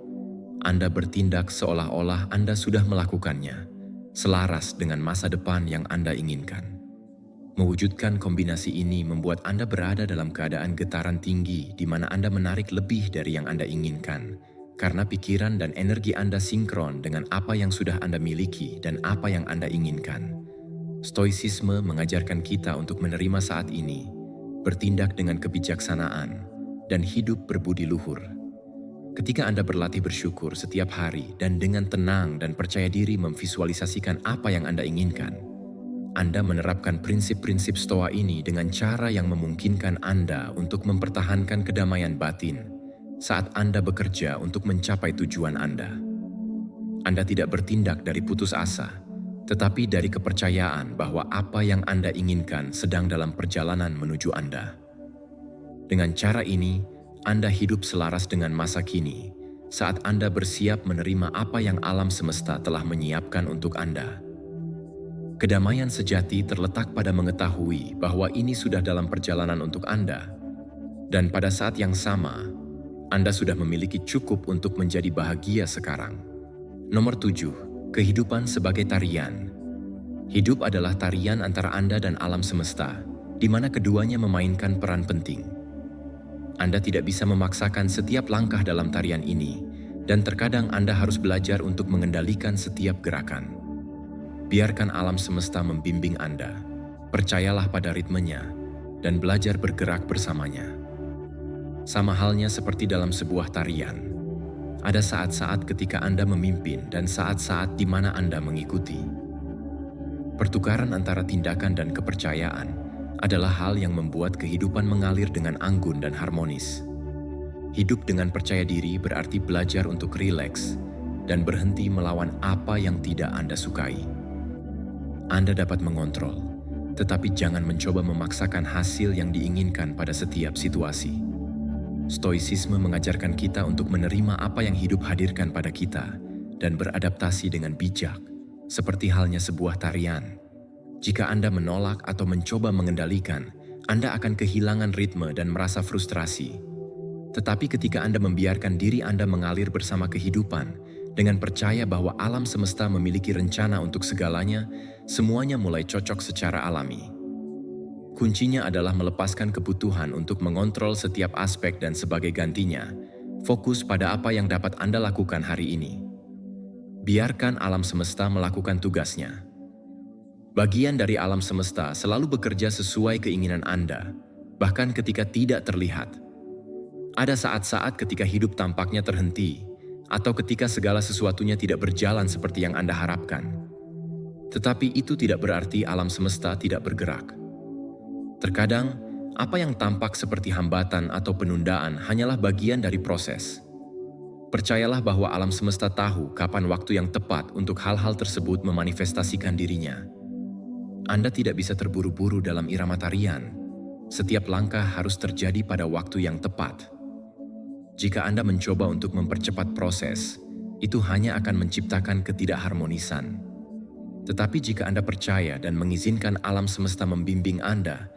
Anda bertindak seolah-olah Anda sudah melakukannya, selaras dengan masa depan yang Anda inginkan. Mewujudkan kombinasi ini membuat Anda berada dalam keadaan getaran tinggi di mana Anda menarik lebih dari yang Anda inginkan, karena pikiran dan energi Anda sinkron dengan apa yang sudah Anda miliki dan apa yang Anda inginkan. Stoicisme mengajarkan kita untuk menerima saat ini, bertindak dengan kebijaksanaan, dan hidup berbudi luhur. Ketika Anda berlatih bersyukur setiap hari dan dengan tenang dan percaya diri memvisualisasikan apa yang Anda inginkan, Anda menerapkan prinsip-prinsip Stoa ini dengan cara yang memungkinkan Anda untuk mempertahankan kedamaian batin saat Anda bekerja untuk mencapai tujuan Anda. Anda tidak bertindak dari putus asa, tetapi dari kepercayaan bahwa apa yang Anda inginkan sedang dalam perjalanan menuju Anda. Dengan cara ini, Anda hidup selaras dengan masa kini, saat Anda bersiap menerima apa yang alam semesta telah menyiapkan untuk Anda. Kedamaian sejati terletak pada mengetahui bahwa ini sudah dalam perjalanan untuk Anda, dan pada saat yang sama, Anda sudah memiliki cukup untuk menjadi bahagia sekarang. Nomor 7. Kehidupan sebagai tarian. Hidup adalah tarian antara Anda dan alam semesta, di mana keduanya memainkan peran penting. Anda tidak bisa memaksakan setiap langkah dalam tarian ini, dan terkadang Anda harus belajar untuk mengendalikan setiap gerakan. Biarkan alam semesta membimbing Anda. Percayalah pada ritmenya, dan belajar bergerak bersamanya. Sama halnya seperti dalam sebuah tarian. Ada saat-saat ketika Anda memimpin dan saat-saat di mana Anda mengikuti. Pertukaran antara tindakan dan kepercayaan adalah hal yang membuat kehidupan mengalir dengan anggun dan harmonis. Hidup dengan percaya diri berarti belajar untuk rileks dan berhenti melawan apa yang tidak Anda sukai. Anda dapat mengontrol, tetapi jangan mencoba memaksakan hasil yang diinginkan pada setiap situasi. Stoicisme mengajarkan kita untuk menerima apa yang hidup hadirkan pada kita dan beradaptasi dengan bijak, seperti halnya sebuah tarian. Jika Anda menolak atau mencoba mengendalikan, Anda akan kehilangan ritme dan merasa frustrasi. Tetapi ketika Anda membiarkan diri Anda mengalir bersama kehidupan, dengan percaya bahwa alam semesta memiliki rencana untuk segalanya, semuanya mulai cocok secara alami. Kuncinya adalah melepaskan kebutuhan untuk mengontrol setiap aspek dan sebagai gantinya, fokus pada apa yang dapat Anda lakukan hari ini. Biarkan alam semesta melakukan tugasnya. Bagian dari alam semesta selalu bekerja sesuai keinginan Anda, bahkan ketika tidak terlihat. Ada saat-saat ketika hidup tampaknya terhenti, atau ketika segala sesuatunya tidak berjalan seperti yang Anda harapkan. Tetapi itu tidak berarti alam semesta tidak bergerak. Terkadang, apa yang tampak seperti hambatan atau penundaan hanyalah bagian dari proses. Percayalah bahwa alam semesta tahu kapan waktu yang tepat untuk hal-hal tersebut memanifestasikan dirinya. Anda tidak bisa terburu-buru dalam irama tarian. Setiap langkah harus terjadi pada waktu yang tepat. Jika Anda mencoba untuk mempercepat proses, itu hanya akan menciptakan ketidakharmonisan. Tetapi jika Anda percaya dan mengizinkan alam semesta membimbing Anda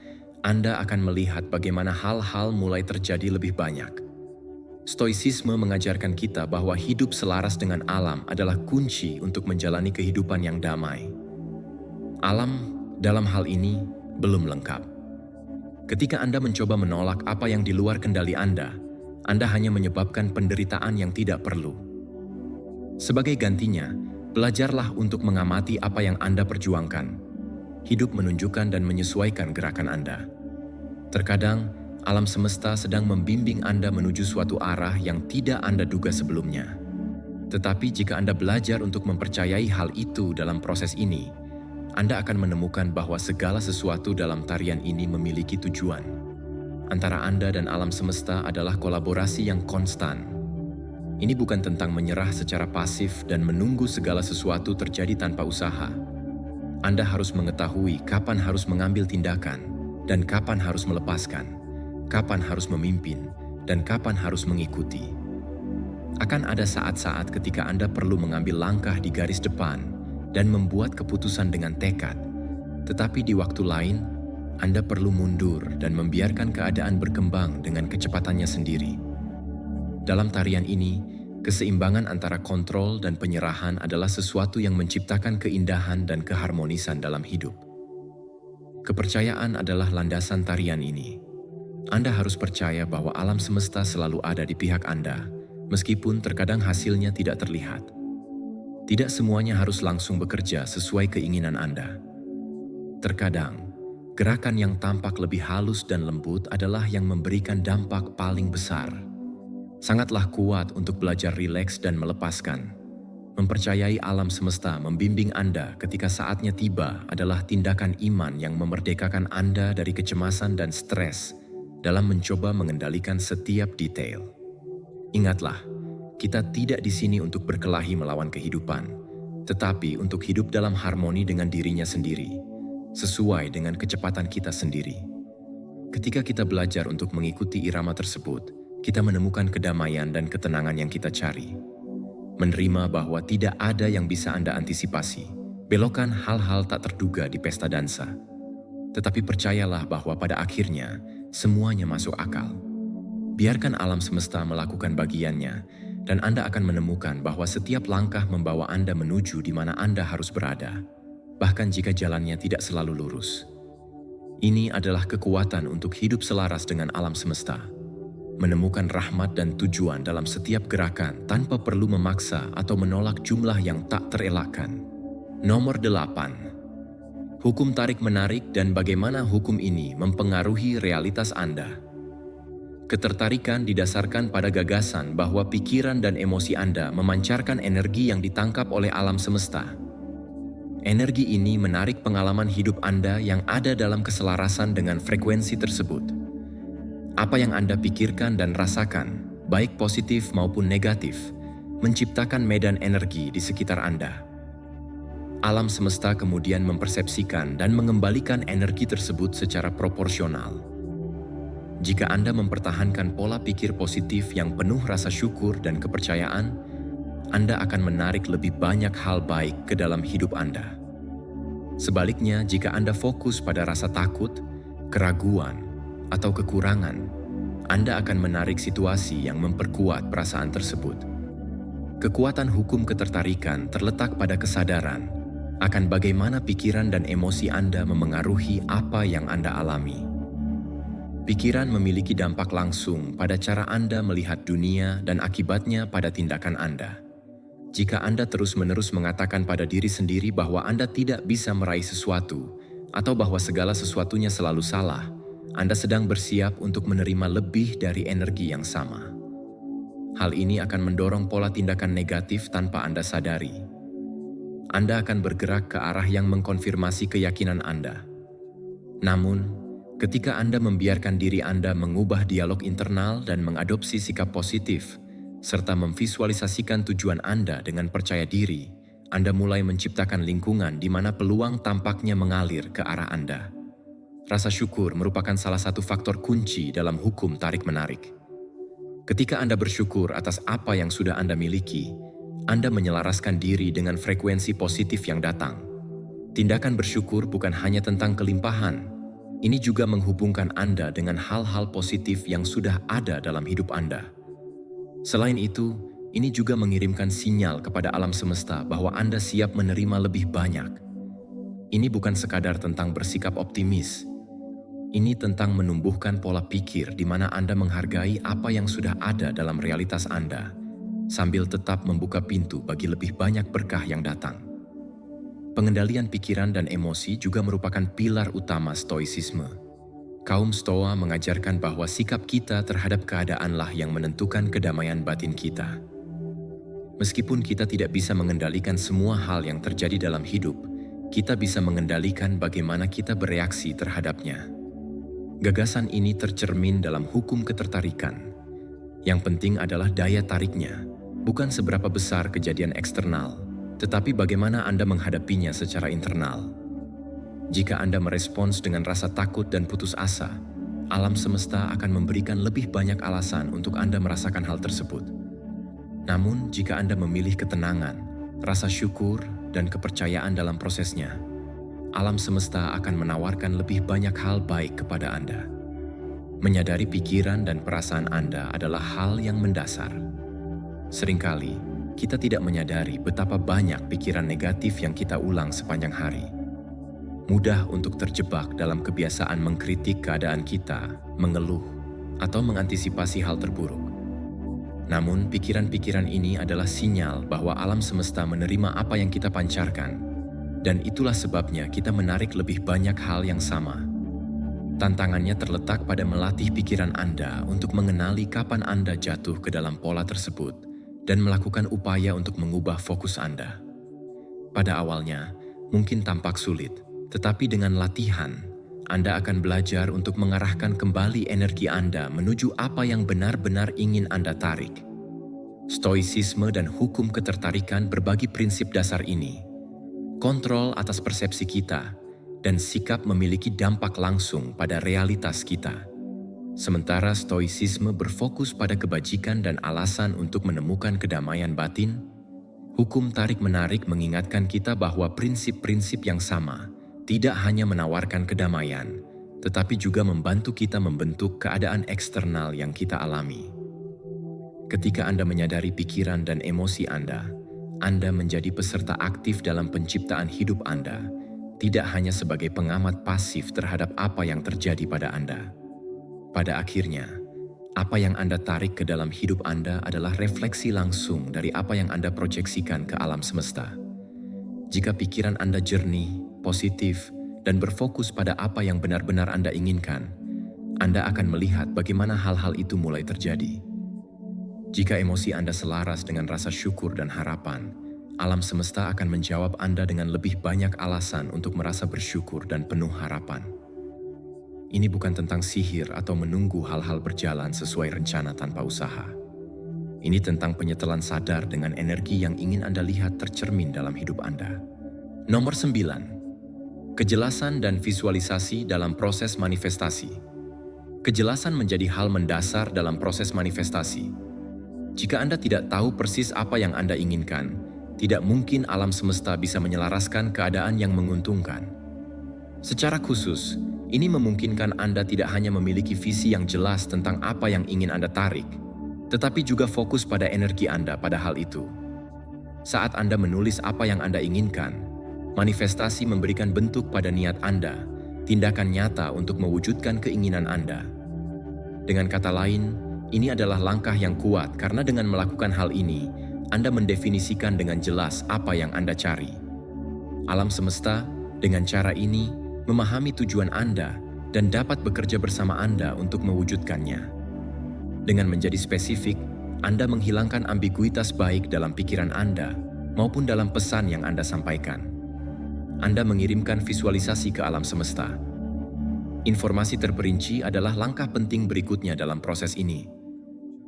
akan melihat bagaimana hal-hal mulai terjadi lebih banyak. Stoicisme mengajarkan kita bahwa hidup selaras dengan alam adalah kunci untuk menjalani kehidupan yang damai. Alam dalam hal ini belum lengkap. Ketika Anda mencoba menolak apa yang di luar kendali Anda hanya menyebabkan penderitaan yang tidak perlu. Sebagai gantinya, belajarlah untuk mengamati apa yang Anda perjuangkan. Hidup menunjukkan dan menyesuaikan gerakan Anda. Terkadang, alam semesta sedang membimbing Anda menuju suatu arah yang tidak Anda duga sebelumnya. Tetapi jika Anda belajar untuk mempercayai hal itu dalam proses ini, Anda akan menemukan bahwa segala sesuatu dalam tarian ini memiliki tujuan. Antara Anda dan alam semesta adalah kolaborasi yang konstan. Ini bukan tentang menyerah secara pasif dan menunggu segala sesuatu terjadi tanpa usaha. Anda harus mengetahui kapan harus mengambil tindakan dan kapan harus melepaskan, kapan harus memimpin, dan kapan harus mengikuti. Akan ada saat-saat ketika Anda perlu mengambil langkah di garis depan dan membuat keputusan dengan tekad. Tetapi di waktu lain, Anda perlu mundur dan membiarkan keadaan berkembang dengan kecepatannya sendiri. Dalam tarian ini, keseimbangan antara kontrol dan penyerahan adalah sesuatu yang menciptakan keindahan dan keharmonisan dalam hidup. Kepercayaan adalah landasan tarian ini. Anda harus percaya bahwa alam semesta selalu ada di pihak Anda, meskipun terkadang hasilnya tidak terlihat. Tidak semuanya harus langsung bekerja sesuai keinginan Anda. Terkadang, gerakan yang tampak lebih halus dan lembut adalah yang memberikan dampak paling besar. Sangatlah kuat untuk belajar rileks dan melepaskan. Mempercayai alam semesta membimbing Anda ketika saatnya tiba adalah tindakan iman yang memerdekakan Anda dari kecemasan dan stres dalam mencoba mengendalikan setiap detail. Ingatlah, kita tidak di sini untuk berkelahi melawan kehidupan, tetapi untuk hidup dalam harmoni dengan dirinya sendiri, sesuai dengan kecepatan kita sendiri. Ketika kita belajar untuk mengikuti irama tersebut, kita menemukan kedamaian dan ketenangan yang kita cari. Menerima bahwa tidak ada yang bisa Anda antisipasi, belokan hal-hal tak terduga di pesta dansa. Tetapi percayalah bahwa pada akhirnya, semuanya masuk akal. Biarkan alam semesta melakukan bagiannya, dan Anda akan menemukan bahwa setiap langkah membawa Anda menuju di mana Anda harus berada, bahkan jika jalannya tidak selalu lurus. Ini adalah kekuatan untuk hidup selaras dengan alam semesta. Menemukan rahmat dan tujuan dalam setiap gerakan tanpa perlu memaksa atau menolak jumlah yang tak terelakkan. Nomor 8. Hukum tarik-menarik dan bagaimana hukum ini mempengaruhi realitas Anda. Ketertarikan didasarkan pada gagasan bahwa pikiran dan emosi Anda memancarkan energi yang ditangkap oleh alam semesta. Energi ini menarik pengalaman hidup Anda yang ada dalam keselarasan dengan frekuensi tersebut. Apa yang Anda pikirkan dan rasakan, baik positif maupun negatif, menciptakan medan energi di sekitar Anda. Alam semesta kemudian mempersepsikan dan mengembalikan energi tersebut secara proporsional. Jika Anda mempertahankan pola pikir positif yang penuh rasa syukur dan kepercayaan, Anda akan menarik lebih banyak hal baik ke dalam hidup Anda. Sebaliknya, jika Anda fokus pada rasa takut, keraguan, atau kekurangan, Anda akan menarik situasi yang memperkuat perasaan tersebut. Kekuatan hukum ketertarikan terletak pada kesadaran akan bagaimana pikiran dan emosi Anda memengaruhi apa yang Anda alami. Pikiran memiliki dampak langsung pada cara Anda melihat dunia dan akibatnya pada tindakan Anda. Jika Anda terus-menerus mengatakan pada diri sendiri bahwa Anda tidak bisa meraih sesuatu atau bahwa segala sesuatunya selalu salah, Anda sedang bersiap untuk menerima lebih dari energi yang sama. Hal ini akan mendorong pola tindakan negatif tanpa Anda sadari. Anda akan bergerak ke arah yang mengkonfirmasi keyakinan Anda. Namun, ketika Anda membiarkan diri Anda mengubah dialog internal dan mengadopsi sikap positif, serta memvisualisasikan tujuan Anda dengan percaya diri, Anda mulai menciptakan lingkungan di mana peluang tampaknya mengalir ke arah Anda. Rasa syukur merupakan salah satu faktor kunci dalam hukum tarik-menarik. Ketika Anda bersyukur atas apa yang sudah Anda miliki, Anda menyelaraskan diri dengan frekuensi positif yang datang. Tindakan bersyukur bukan hanya tentang kelimpahan, ini juga menghubungkan Anda dengan hal-hal positif yang sudah ada dalam hidup Anda. Selain itu, ini juga mengirimkan sinyal kepada alam semesta bahwa Anda siap menerima lebih banyak. Ini bukan sekadar tentang bersikap optimis. Ini tentang menumbuhkan pola pikir di mana Anda menghargai apa yang sudah ada dalam realitas Anda, sambil tetap membuka pintu bagi lebih banyak berkah yang datang. Pengendalian pikiran dan emosi juga merupakan pilar utama stoicisme. Kaum Stoa mengajarkan bahwa sikap kita terhadap keadaanlah yang menentukan kedamaian batin kita. Meskipun kita tidak bisa mengendalikan semua hal yang terjadi dalam hidup, kita bisa mengendalikan bagaimana kita bereaksi terhadapnya. Gagasan ini tercermin dalam hukum ketertarikan. Yang penting adalah daya tariknya, bukan seberapa besar kejadian eksternal, tetapi bagaimana Anda menghadapinya secara internal. Jika Anda merespons dengan rasa takut dan putus asa, alam semesta akan memberikan lebih banyak alasan untuk Anda merasakan hal tersebut. Namun, jika Anda memilih ketenangan, rasa syukur, dan kepercayaan dalam prosesnya, alam semesta akan menawarkan lebih banyak hal baik kepada Anda. Menyadari pikiran dan perasaan Anda adalah hal yang mendasar. Seringkali, kita tidak menyadari betapa banyak pikiran negatif yang kita ulang sepanjang hari. Mudah untuk terjebak dalam kebiasaan mengkritik keadaan kita, mengeluh, atau mengantisipasi hal terburuk. Namun, pikiran-pikiran ini adalah sinyal bahwa alam semesta menerima apa yang kita pancarkan, dan itulah sebabnya kita menarik lebih banyak hal yang sama. Tantangannya terletak pada melatih pikiran Anda untuk mengenali kapan Anda jatuh ke dalam pola tersebut dan melakukan upaya untuk mengubah fokus Anda. Pada awalnya, mungkin tampak sulit, tetapi dengan latihan, Anda akan belajar untuk mengarahkan kembali energi Anda menuju apa yang benar-benar ingin Anda tarik. Stoicisme dan hukum ketertarikan berbagi prinsip dasar ini. Kontrol atas persepsi kita dan sikap memiliki dampak langsung pada realitas kita. Sementara stoicisme berfokus pada kebajikan dan alasan untuk menemukan kedamaian batin, hukum tarik-menarik mengingatkan kita bahwa prinsip-prinsip yang sama tidak hanya menawarkan kedamaian, tetapi juga membantu kita membentuk keadaan eksternal yang kita alami. Ketika Anda menyadari pikiran dan emosi Anda menjadi peserta aktif dalam penciptaan hidup Anda, tidak hanya sebagai pengamat pasif terhadap apa yang terjadi pada Anda. Pada akhirnya, apa yang Anda tarik ke dalam hidup Anda adalah refleksi langsung dari apa yang Anda proyeksikan ke alam semesta. Jika pikiran Anda jernih, positif, dan berfokus pada apa yang benar-benar Anda inginkan, Anda akan melihat bagaimana hal-hal itu mulai terjadi. Jika emosi Anda selaras dengan rasa syukur dan harapan, alam semesta akan menjawab Anda dengan lebih banyak alasan untuk merasa bersyukur dan penuh harapan. Ini bukan tentang sihir atau menunggu hal-hal berjalan sesuai rencana tanpa usaha. Ini tentang penyetelan sadar dengan energi yang ingin Anda lihat tercermin dalam hidup Anda. Nomor 9. Kejelasan dan visualisasi dalam proses manifestasi. Kejelasan menjadi hal mendasar dalam proses manifestasi. Jika Anda tidak tahu persis apa yang Anda inginkan, tidak mungkin alam semesta bisa menyelaraskan keadaan yang menguntungkan. Secara khusus, ini memungkinkan Anda tidak hanya memiliki visi yang jelas tentang apa yang ingin Anda tarik, tetapi juga fokus pada energi Anda pada hal itu. Saat Anda menulis apa yang Anda inginkan, manifestasi memberikan bentuk pada niat Anda, tindakan nyata untuk mewujudkan keinginan Anda. Dengan kata lain, ini adalah langkah yang kuat karena dengan melakukan hal ini, Anda mendefinisikan dengan jelas apa yang Anda cari. Alam semesta, dengan cara ini, memahami tujuan Anda dan dapat bekerja bersama Anda untuk mewujudkannya. Dengan menjadi spesifik, Anda menghilangkan ambiguitas baik dalam pikiran Anda maupun dalam pesan yang Anda sampaikan. Anda mengirimkan visualisasi ke alam semesta. Informasi terperinci adalah langkah penting berikutnya dalam proses ini.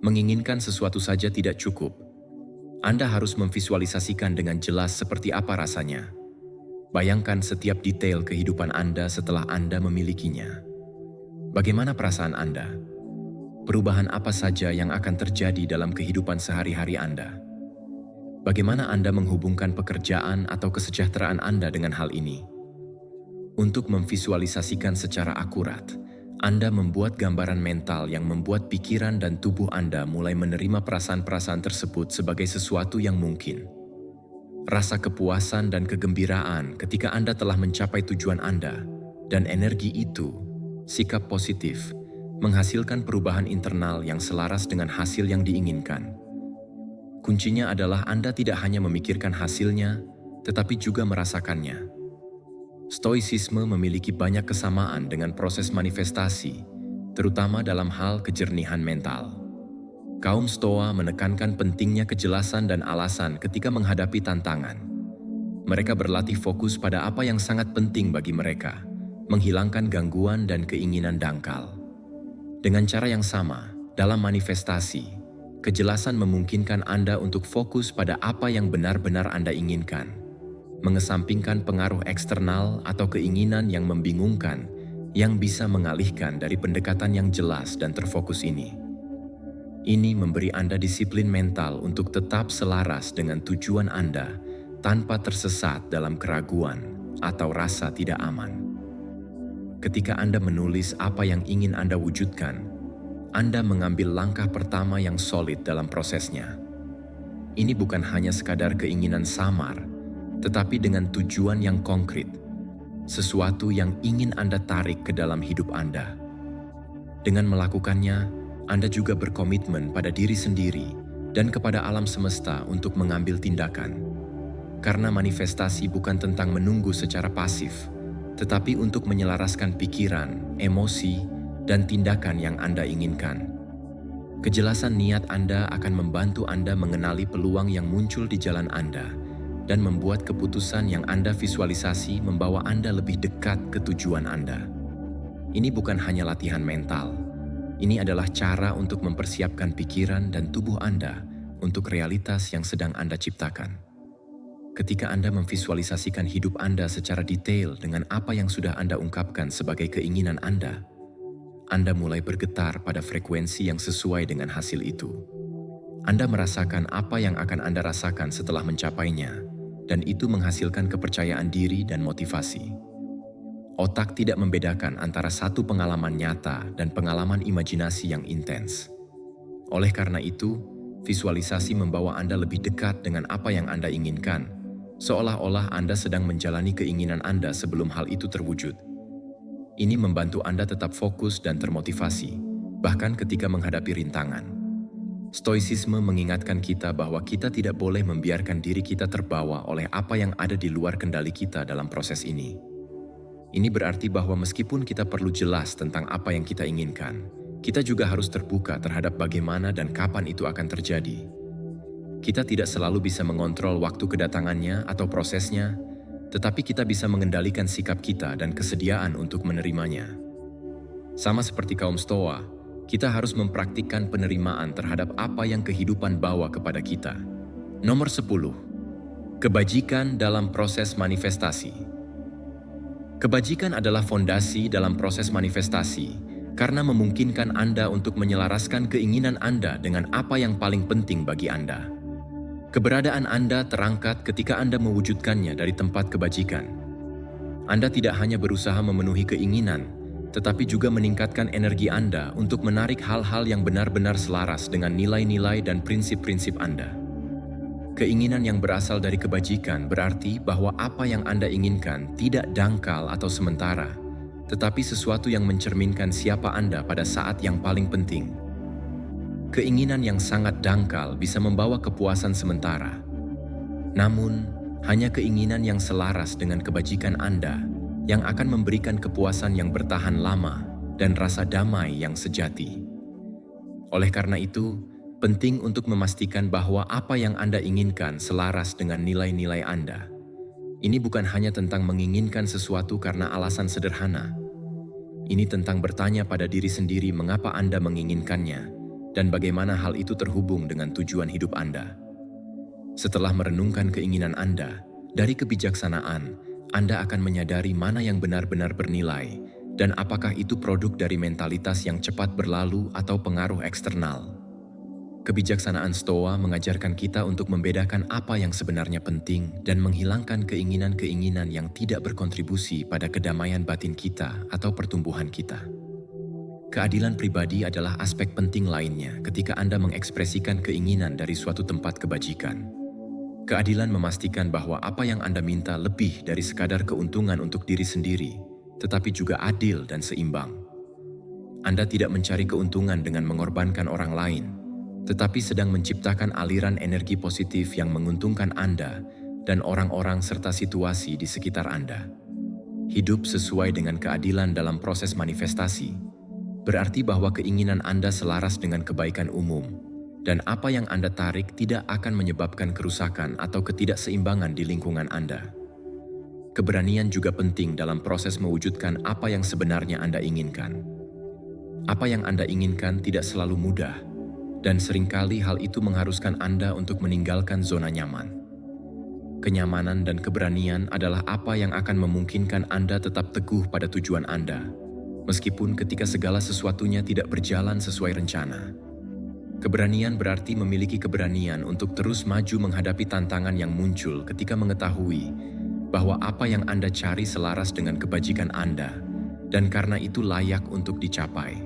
Menginginkan sesuatu saja tidak cukup. Anda harus memvisualisasikan dengan jelas seperti apa rasanya. Bayangkan setiap detail kehidupan Anda setelah Anda memilikinya. Bagaimana perasaan Anda? Perubahan apa saja yang akan terjadi dalam kehidupan sehari-hari Anda? Bagaimana Anda menghubungkan pekerjaan atau kesejahteraan Anda dengan hal ini? Untuk memvisualisasikan secara akurat, Anda membuat gambaran mental yang membuat pikiran dan tubuh Anda mulai menerima perasaan-perasaan tersebut sebagai sesuatu yang mungkin. Rasa kepuasan dan kegembiraan ketika Anda telah mencapai tujuan Anda, dan energi itu, sikap positif, menghasilkan perubahan internal yang selaras dengan hasil yang diinginkan. Kuncinya adalah Anda tidak hanya memikirkan hasilnya, tetapi juga merasakannya. Stoicisme memiliki banyak kesamaan dengan proses manifestasi, terutama dalam hal kejernihan mental. Kaum Stoa menekankan pentingnya kejelasan dan alasan ketika menghadapi tantangan. Mereka berlatih fokus pada apa yang sangat penting bagi mereka, menghilangkan gangguan dan keinginan dangkal. Dengan cara yang sama, dalam manifestasi, kejelasan memungkinkan Anda untuk fokus pada apa yang benar-benar Anda inginkan, mengesampingkan pengaruh eksternal atau keinginan yang membingungkan yang bisa mengalihkan dari pendekatan yang jelas dan terfokus ini. Ini memberi Anda disiplin mental untuk tetap selaras dengan tujuan Anda tanpa tersesat dalam keraguan atau rasa tidak aman. Ketika Anda menulis apa yang ingin Anda wujudkan, Anda mengambil langkah pertama yang solid dalam prosesnya. Ini bukan hanya sekadar keinginan samar, tetapi dengan tujuan yang konkret, sesuatu yang ingin Anda tarik ke dalam hidup Anda. Dengan melakukannya, Anda juga berkomitmen pada diri sendiri dan kepada alam semesta untuk mengambil tindakan. Karena manifestasi bukan tentang menunggu secara pasif, tetapi untuk menyelaraskan pikiran, emosi, dan tindakan yang Anda inginkan. Kejelasan niat Anda akan membantu Anda mengenali peluang yang muncul di jalan Anda dan membuat keputusan yang Anda visualisasi membawa Anda lebih dekat ke tujuan Anda. Ini bukan hanya latihan mental. Ini adalah cara untuk mempersiapkan pikiran dan tubuh Anda untuk realitas yang sedang Anda ciptakan. Ketika Anda memvisualisasikan hidup Anda secara detail dengan apa yang sudah Anda ungkapkan sebagai keinginan Anda mulai bergetar pada frekuensi yang sesuai dengan hasil itu. Anda merasakan apa yang akan Anda rasakan setelah mencapainya, dan itu menghasilkan kepercayaan diri dan motivasi. Otak tidak membedakan antara satu pengalaman nyata dan pengalaman imajinasi yang intens. Oleh karena itu, visualisasi membawa Anda lebih dekat dengan apa yang Anda inginkan, seolah-olah Anda sedang menjalani keinginan Anda sebelum hal itu terwujud. Ini membantu Anda tetap fokus dan termotivasi, bahkan ketika menghadapi rintangan. Stoicisme mengingatkan kita bahwa kita tidak boleh membiarkan diri kita terbawa oleh apa yang ada di luar kendali kita dalam proses ini. Ini berarti bahwa meskipun kita perlu jelas tentang apa yang kita inginkan, kita juga harus terbuka terhadap bagaimana dan kapan itu akan terjadi. Kita tidak selalu bisa mengontrol waktu kedatangannya atau prosesnya, tetapi kita bisa mengendalikan sikap kita dan kesediaan untuk menerimanya. Sama seperti kaum Stoa, kita harus mempraktikkan penerimaan terhadap apa yang kehidupan bawa kepada kita. Nomor 10. Kebajikan dalam proses manifestasi. Kebajikan adalah fondasi dalam proses manifestasi karena memungkinkan Anda untuk menyelaraskan keinginan Anda dengan apa yang paling penting bagi Anda. Keberadaan Anda terangkat ketika Anda mewujudkannya dari tempat kebajikan. Anda tidak hanya berusaha memenuhi keinginan, tetapi juga meningkatkan energi Anda untuk menarik hal-hal yang benar-benar selaras dengan nilai-nilai dan prinsip-prinsip Anda. Keinginan yang berasal dari kebajikan berarti bahwa apa yang Anda inginkan tidak dangkal atau sementara, tetapi sesuatu yang mencerminkan siapa Anda pada saat yang paling penting. Keinginan yang sangat dangkal bisa membawa kepuasan sementara. Namun, hanya keinginan yang selaras dengan kebajikan Anda yang akan memberikan kepuasan yang bertahan lama dan rasa damai yang sejati. Oleh karena itu, penting untuk memastikan bahwa apa yang Anda inginkan selaras dengan nilai-nilai Anda. Ini bukan hanya tentang menginginkan sesuatu karena alasan sederhana. Ini tentang bertanya pada diri sendiri mengapa Anda menginginkannya, dan bagaimana hal itu terhubung dengan tujuan hidup Anda. Setelah merenungkan keinginan Anda, dari kebijaksanaan, Anda akan menyadari mana yang benar-benar bernilai dan apakah itu produk dari mentalitas yang cepat berlalu atau pengaruh eksternal. Kebijaksanaan Stoa mengajarkan kita untuk membedakan apa yang sebenarnya penting dan menghilangkan keinginan-keinginan yang tidak berkontribusi pada kedamaian batin kita atau pertumbuhan kita. Keadilan pribadi adalah aspek penting lainnya ketika Anda mengekspresikan keinginan dari suatu tempat kebajikan. Keadilan memastikan bahwa apa yang Anda minta lebih dari sekadar keuntungan untuk diri sendiri, tetapi juga adil dan seimbang. Anda tidak mencari keuntungan dengan mengorbankan orang lain, tetapi sedang menciptakan aliran energi positif yang menguntungkan Anda dan orang-orang serta situasi di sekitar Anda. Hidup sesuai dengan keadilan dalam proses manifestasi berarti bahwa keinginan Anda selaras dengan kebaikan umum, dan apa yang Anda tarik tidak akan menyebabkan kerusakan atau ketidakseimbangan di lingkungan Anda. Keberanian juga penting dalam proses mewujudkan apa yang sebenarnya Anda inginkan. Apa yang Anda inginkan tidak selalu mudah, dan seringkali hal itu mengharuskan Anda untuk meninggalkan zona nyaman. Kenyamanan dan keberanian adalah apa yang akan memungkinkan Anda tetap teguh pada tujuan Anda, meskipun ketika segala sesuatunya tidak berjalan sesuai rencana. Keberanian berarti memiliki keberanian untuk terus maju menghadapi tantangan yang muncul ketika mengetahui bahwa apa yang Anda cari selaras dengan kebajikan Anda, dan karena itu layak untuk dicapai.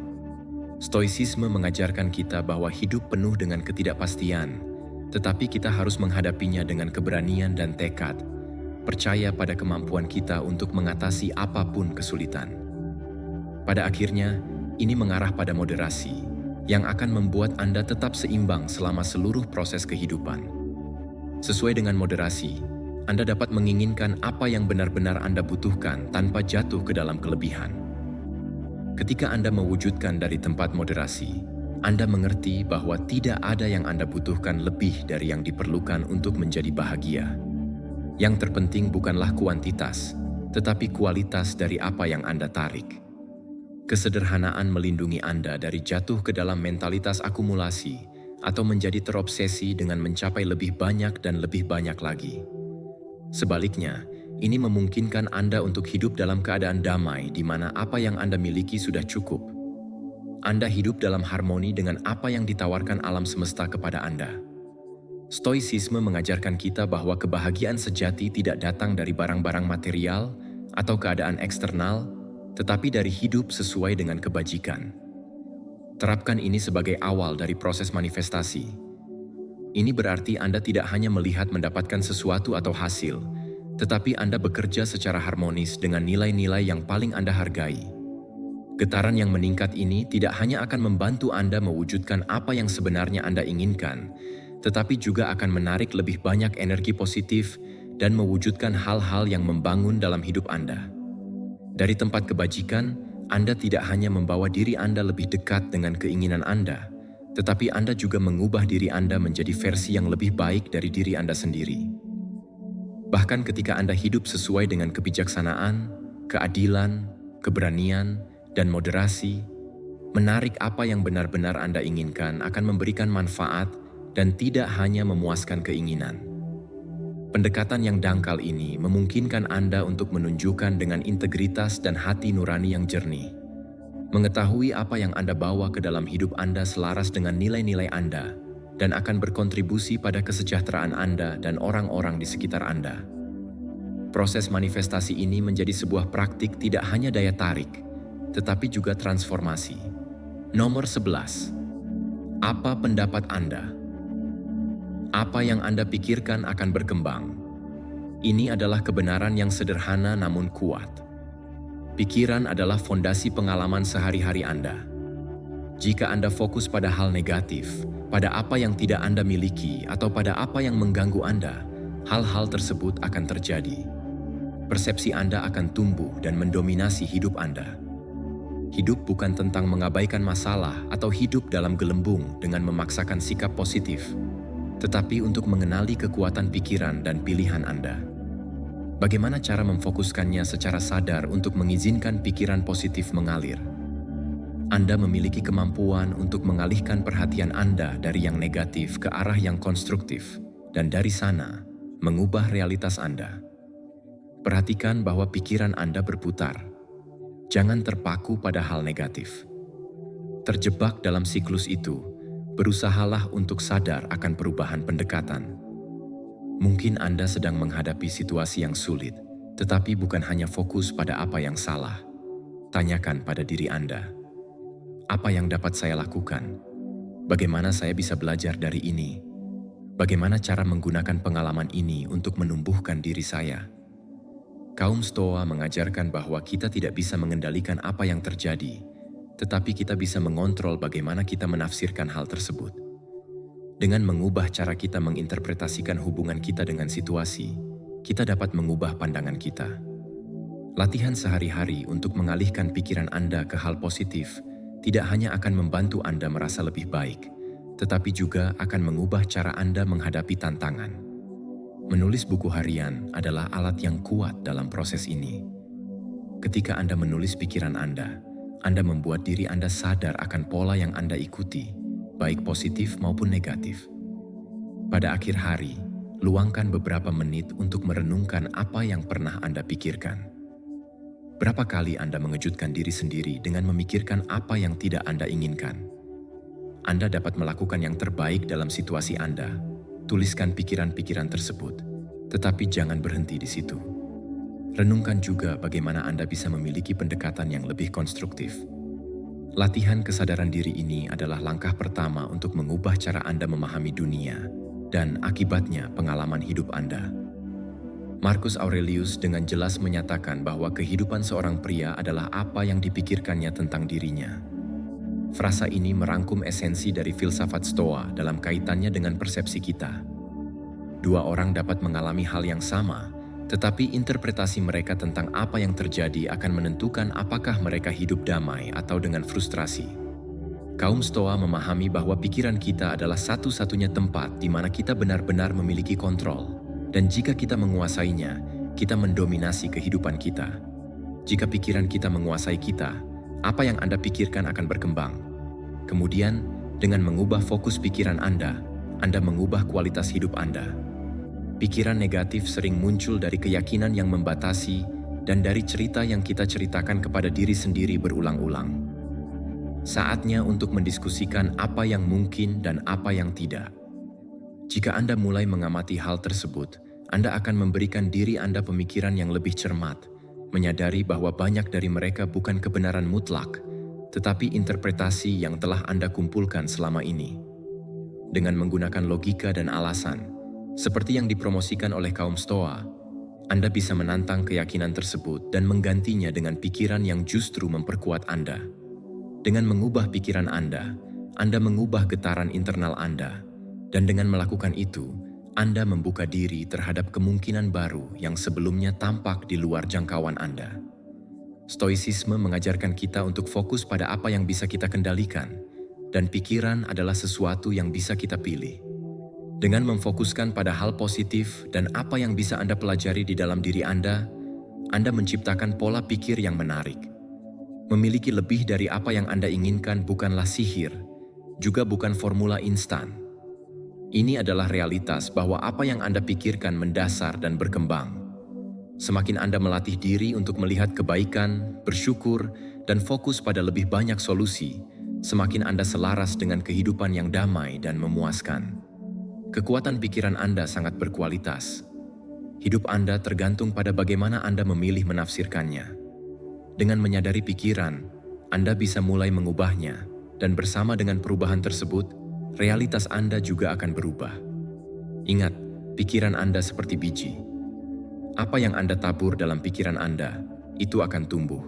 Stoicisme mengajarkan kita bahwa hidup penuh dengan ketidakpastian, tetapi kita harus menghadapinya dengan keberanian dan tekad, percaya pada kemampuan kita untuk mengatasi apapun kesulitan. Pada akhirnya, ini mengarah pada moderasi, yang akan membuat Anda tetap seimbang selama seluruh proses kehidupan. Sesuai dengan moderasi, Anda dapat menginginkan apa yang benar-benar Anda butuhkan tanpa jatuh ke dalam kelebihan. Ketika Anda mewujudkan dari tempat moderasi, Anda mengerti bahwa tidak ada yang Anda butuhkan lebih dari yang diperlukan untuk menjadi bahagia. Yang terpenting bukanlah kuantitas, tetapi kualitas dari apa yang Anda tarik. Kesederhanaan melindungi Anda dari jatuh ke dalam mentalitas akumulasi atau menjadi terobsesi dengan mencapai lebih banyak dan lebih banyak lagi. Sebaliknya, ini memungkinkan Anda untuk hidup dalam keadaan damai di mana apa yang Anda miliki sudah cukup. Anda hidup dalam harmoni dengan apa yang ditawarkan alam semesta kepada Anda. Stoicisme mengajarkan kita bahwa kebahagiaan sejati tidak datang dari barang-barang material atau keadaan eksternal, tetapi dari hidup sesuai dengan kebajikan. Terapkan ini sebagai awal dari proses manifestasi. Ini berarti Anda tidak hanya melihat mendapatkan sesuatu atau hasil, tetapi Anda bekerja secara harmonis dengan nilai-nilai yang paling Anda hargai. Getaran yang meningkat ini tidak hanya akan membantu Anda mewujudkan apa yang sebenarnya Anda inginkan, tetapi juga akan menarik lebih banyak energi positif dan mewujudkan hal-hal yang membangun dalam hidup Anda. Dari tempat kebajikan, Anda tidak hanya membawa diri Anda lebih dekat dengan keinginan Anda, tetapi Anda juga mengubah diri Anda menjadi versi yang lebih baik dari diri Anda sendiri. Bahkan ketika Anda hidup sesuai dengan kebijaksanaan, keadilan, keberanian, dan moderasi, menarik apa yang benar-benar Anda inginkan akan memberikan manfaat dan tidak hanya memuaskan keinginan. Pendekatan yang dangkal ini memungkinkan Anda untuk menunjukkan dengan integritas dan hati nurani yang jernih. Mengetahui apa yang Anda bawa ke dalam hidup Anda selaras dengan nilai-nilai Anda, dan akan berkontribusi pada kesejahteraan Anda dan orang-orang di sekitar Anda. Proses manifestasi ini menjadi sebuah praktik tidak hanya daya tarik, tetapi juga transformasi. Nomor 11. Apa pendapat Anda? Apa yang Anda pikirkan akan berkembang. Ini adalah kebenaran yang sederhana namun kuat. Pikiran adalah fondasi pengalaman sehari-hari Anda. Jika Anda fokus pada hal negatif, pada apa yang tidak Anda miliki, atau pada apa yang mengganggu Anda, hal-hal tersebut akan terjadi. Persepsi Anda akan tumbuh dan mendominasi hidup Anda. Hidup bukan tentang mengabaikan masalah atau hidup dalam gelembung dengan memaksakan sikap positif, tetapi untuk mengenali kekuatan pikiran dan pilihan Anda. Bagaimana cara memfokuskannya secara sadar untuk mengizinkan pikiran positif mengalir? Anda memiliki kemampuan untuk mengalihkan perhatian Anda dari yang negatif ke arah yang konstruktif, dan dari sana mengubah realitas Anda. Perhatikan bahwa pikiran Anda berputar. Jangan terpaku pada hal negatif. Terjebak dalam siklus itu, berusahalah untuk sadar akan perubahan pendekatan. Mungkin Anda sedang menghadapi situasi yang sulit, tetapi bukan hanya fokus pada apa yang salah. Tanyakan pada diri Anda, apa yang dapat saya lakukan? Bagaimana saya bisa belajar dari ini? Bagaimana cara menggunakan pengalaman ini untuk menumbuhkan diri saya? Kaum Stoa mengajarkan bahwa kita tidak bisa mengendalikan apa yang terjadi, tetapi kita bisa mengontrol bagaimana kita menafsirkan hal tersebut. Dengan mengubah cara kita menginterpretasikan hubungan kita dengan situasi, kita dapat mengubah pandangan kita. Latihan sehari-hari untuk mengalihkan pikiran Anda ke hal positif tidak hanya akan membantu Anda merasa lebih baik, tetapi juga akan mengubah cara Anda menghadapi tantangan. Menulis buku harian adalah alat yang kuat dalam proses ini. Ketika Anda menulis pikiran Anda membuat diri Anda sadar akan pola yang Anda ikuti, baik positif maupun negatif. Pada akhir hari, luangkan beberapa menit untuk merenungkan apa yang pernah Anda pikirkan. Berapa kali Anda mengejutkan diri sendiri dengan memikirkan apa yang tidak Anda inginkan? Anda dapat melakukan yang terbaik dalam situasi Anda. Tuliskan pikiran-pikiran tersebut, tetapi jangan berhenti di situ. Renungkan juga bagaimana Anda bisa memiliki pendekatan yang lebih konstruktif. Latihan kesadaran diri ini adalah langkah pertama untuk mengubah cara Anda memahami dunia dan akibatnya pengalaman hidup Anda. Marcus Aurelius dengan jelas menyatakan bahwa kehidupan seorang pria adalah apa yang dipikirkannya tentang dirinya. Frasa ini merangkum esensi dari filsafat Stoa dalam kaitannya dengan persepsi kita. Dua orang dapat mengalami hal yang sama, tetapi interpretasi mereka tentang apa yang terjadi akan menentukan apakah mereka hidup damai atau dengan frustrasi. Kaum Stoa memahami bahwa pikiran kita adalah satu-satunya tempat di mana kita benar-benar memiliki kontrol, dan jika kita menguasainya, kita mendominasi kehidupan kita. Jika pikiran kita menguasai kita, apa yang Anda pikirkan akan berkembang. Kemudian, dengan mengubah fokus pikiran Anda mengubah kualitas hidup Anda. Pikiran negatif sering muncul dari keyakinan yang membatasi dan dari cerita yang kita ceritakan kepada diri sendiri berulang-ulang. Saatnya untuk mendiskusikan apa yang mungkin dan apa yang tidak. Jika Anda mulai mengamati hal tersebut, Anda akan memberikan diri Anda pemikiran yang lebih cermat, menyadari bahwa banyak dari mereka bukan kebenaran mutlak, tetapi interpretasi yang telah Anda kumpulkan selama ini. Dengan menggunakan logika dan alasan, seperti yang dipromosikan oleh kaum Stoa, Anda bisa menantang keyakinan tersebut dan menggantinya dengan pikiran yang justru memperkuat Anda. Dengan mengubah pikiran Anda mengubah getaran internal Anda, dan dengan melakukan itu, Anda membuka diri terhadap kemungkinan baru yang sebelumnya tampak di luar jangkauan Anda. Stoicisme mengajarkan kita untuk fokus pada apa yang bisa kita kendalikan, dan pikiran adalah sesuatu yang bisa kita pilih. Dengan memfokuskan pada hal positif dan apa yang bisa Anda pelajari di dalam diri Anda menciptakan pola pikir yang menarik. Memiliki lebih dari apa yang Anda inginkan bukanlah sihir, juga bukan formula instan. Ini adalah realitas bahwa apa yang Anda pikirkan mendasar dan berkembang. Semakin Anda melatih diri untuk melihat kebaikan, bersyukur, dan fokus pada lebih banyak solusi, semakin Anda selaras dengan kehidupan yang damai dan memuaskan. Kekuatan pikiran Anda sangat berkualitas. Hidup Anda tergantung pada bagaimana Anda memilih menafsirkannya. Dengan menyadari pikiran, Anda bisa mulai mengubahnya, dan bersama dengan perubahan tersebut, realitas Anda juga akan berubah. Ingat, pikiran Anda seperti biji. Apa yang Anda tabur dalam pikiran Anda, itu akan tumbuh.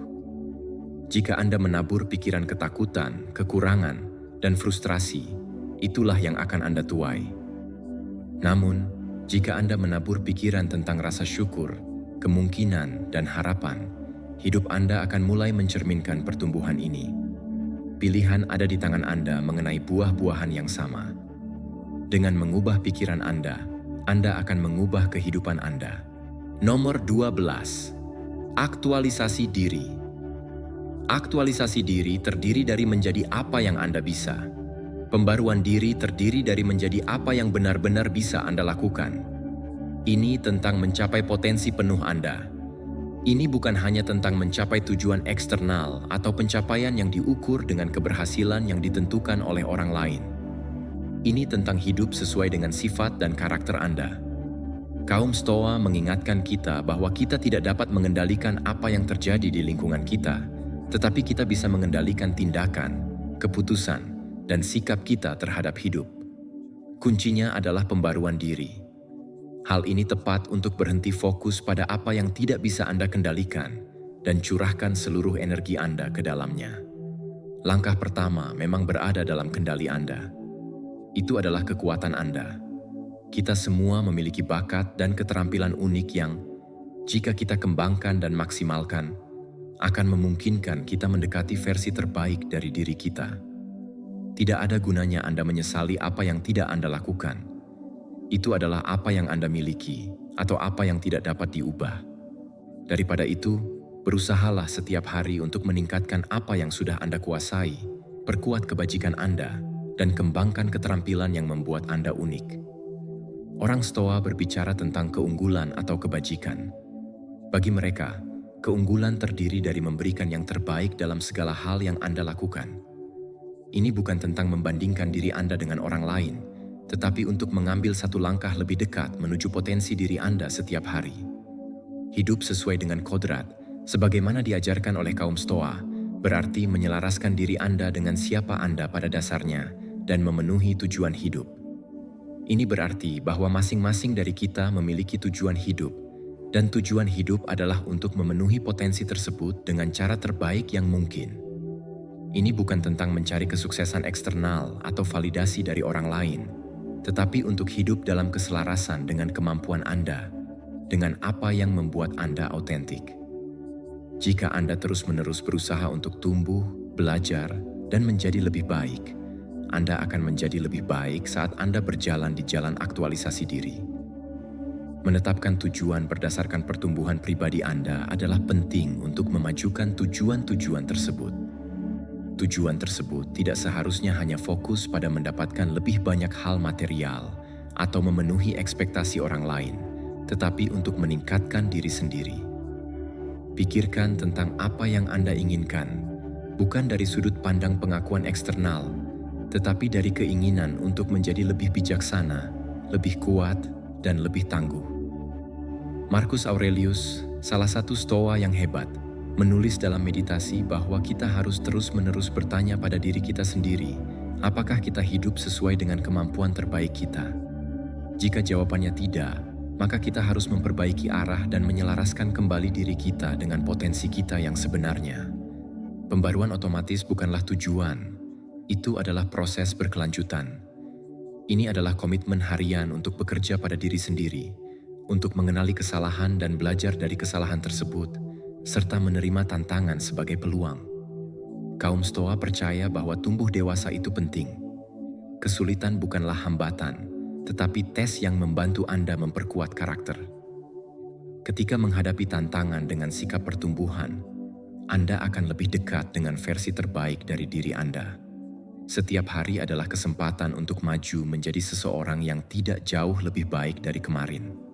Jika Anda menabur pikiran ketakutan, kekurangan, dan frustrasi, itulah yang akan Anda tuai. Namun, jika Anda menabur pikiran tentang rasa syukur, kemungkinan, dan harapan, hidup Anda akan mulai mencerminkan pertumbuhan ini. Pilihan ada di tangan Anda mengenai buah-buahan yang sama. Dengan mengubah pikiran Anda akan mengubah kehidupan Anda. Nomor 12. Aktualisasi diri. Aktualisasi diri terdiri dari menjadi apa yang Anda bisa. Pembaruan diri terdiri dari menjadi apa yang benar-benar bisa Anda lakukan. Ini tentang mencapai potensi penuh Anda. Ini bukan hanya tentang mencapai tujuan eksternal atau pencapaian yang diukur dengan keberhasilan yang ditentukan oleh orang lain. Ini tentang hidup sesuai dengan sifat dan karakter Anda. Kaum Stoa mengingatkan kita bahwa kita tidak dapat mengendalikan apa yang terjadi di lingkungan kita, tetapi kita bisa mengendalikan tindakan, keputusan, dan sikap kita terhadap hidup. Kuncinya adalah pembaruan diri. Hal ini tepat untuk berhenti fokus pada apa yang tidak bisa Anda kendalikan dan curahkan seluruh energi Anda ke dalamnya. Langkah pertama memang berada dalam kendali Anda. Itu adalah kekuatan Anda. Kita semua memiliki bakat dan keterampilan unik yang, jika kita kembangkan dan maksimalkan, akan memungkinkan kita mendekati versi terbaik dari diri kita. Tidak ada gunanya Anda menyesali apa yang tidak Anda lakukan. Itu adalah apa yang Anda miliki atau apa yang tidak dapat diubah. Daripada itu, berusahalah setiap hari untuk meningkatkan apa yang sudah Anda kuasai, perkuat kebajikan Anda, dan kembangkan keterampilan yang membuat Anda unik. Orang Stoa berbicara tentang keunggulan atau kebajikan. Bagi mereka, keunggulan terdiri dari memberikan yang terbaik dalam segala hal yang Anda lakukan. Ini bukan tentang membandingkan diri Anda dengan orang lain, tetapi untuk mengambil satu langkah lebih dekat menuju potensi diri Anda setiap hari. Hidup sesuai dengan kodrat, sebagaimana diajarkan oleh kaum Stoa, berarti menyelaraskan diri Anda dengan siapa Anda pada dasarnya dan memenuhi tujuan hidup. Ini berarti bahwa masing-masing dari kita memiliki tujuan hidup, dan tujuan hidup adalah untuk memenuhi potensi tersebut dengan cara terbaik yang mungkin. Ini bukan tentang mencari kesuksesan eksternal atau validasi dari orang lain, tetapi untuk hidup dalam keselarasan dengan kemampuan Anda, dengan apa yang membuat Anda autentik. Jika Anda terus-menerus berusaha untuk tumbuh, belajar, dan menjadi lebih baik, Anda akan menjadi lebih baik saat Anda berjalan di jalan aktualisasi diri. Menetapkan tujuan berdasarkan pertumbuhan pribadi Anda adalah penting untuk memajukan tujuan-tujuan tersebut. Tujuan tersebut tidak seharusnya hanya fokus pada mendapatkan lebih banyak hal material atau memenuhi ekspektasi orang lain, tetapi untuk meningkatkan diri sendiri. Pikirkan tentang apa yang Anda inginkan, bukan dari sudut pandang pengakuan eksternal, tetapi dari keinginan untuk menjadi lebih bijaksana, lebih kuat, dan lebih tangguh. Marcus Aurelius, salah satu Stoa yang hebat, menulis dalam meditasi bahwa kita harus terus-menerus bertanya pada diri kita sendiri, apakah kita hidup sesuai dengan kemampuan terbaik kita? Jika jawabannya tidak, maka kita harus memperbaiki arah dan menyelaraskan kembali diri kita dengan potensi kita yang sebenarnya. Pembaruan otomatis bukanlah tujuan, itu adalah proses berkelanjutan. Ini adalah komitmen harian untuk bekerja pada diri sendiri, untuk mengenali kesalahan dan belajar dari kesalahan tersebut, serta menerima tantangan sebagai peluang. Kaum Stoa percaya bahwa tumbuh dewasa itu penting. Kesulitan bukanlah hambatan, tetapi tes yang membantu Anda memperkuat karakter. Ketika menghadapi tantangan dengan sikap pertumbuhan, Anda akan lebih dekat dengan versi terbaik dari diri Anda. Setiap hari adalah kesempatan untuk maju menjadi seseorang yang tidak jauh lebih baik dari kemarin.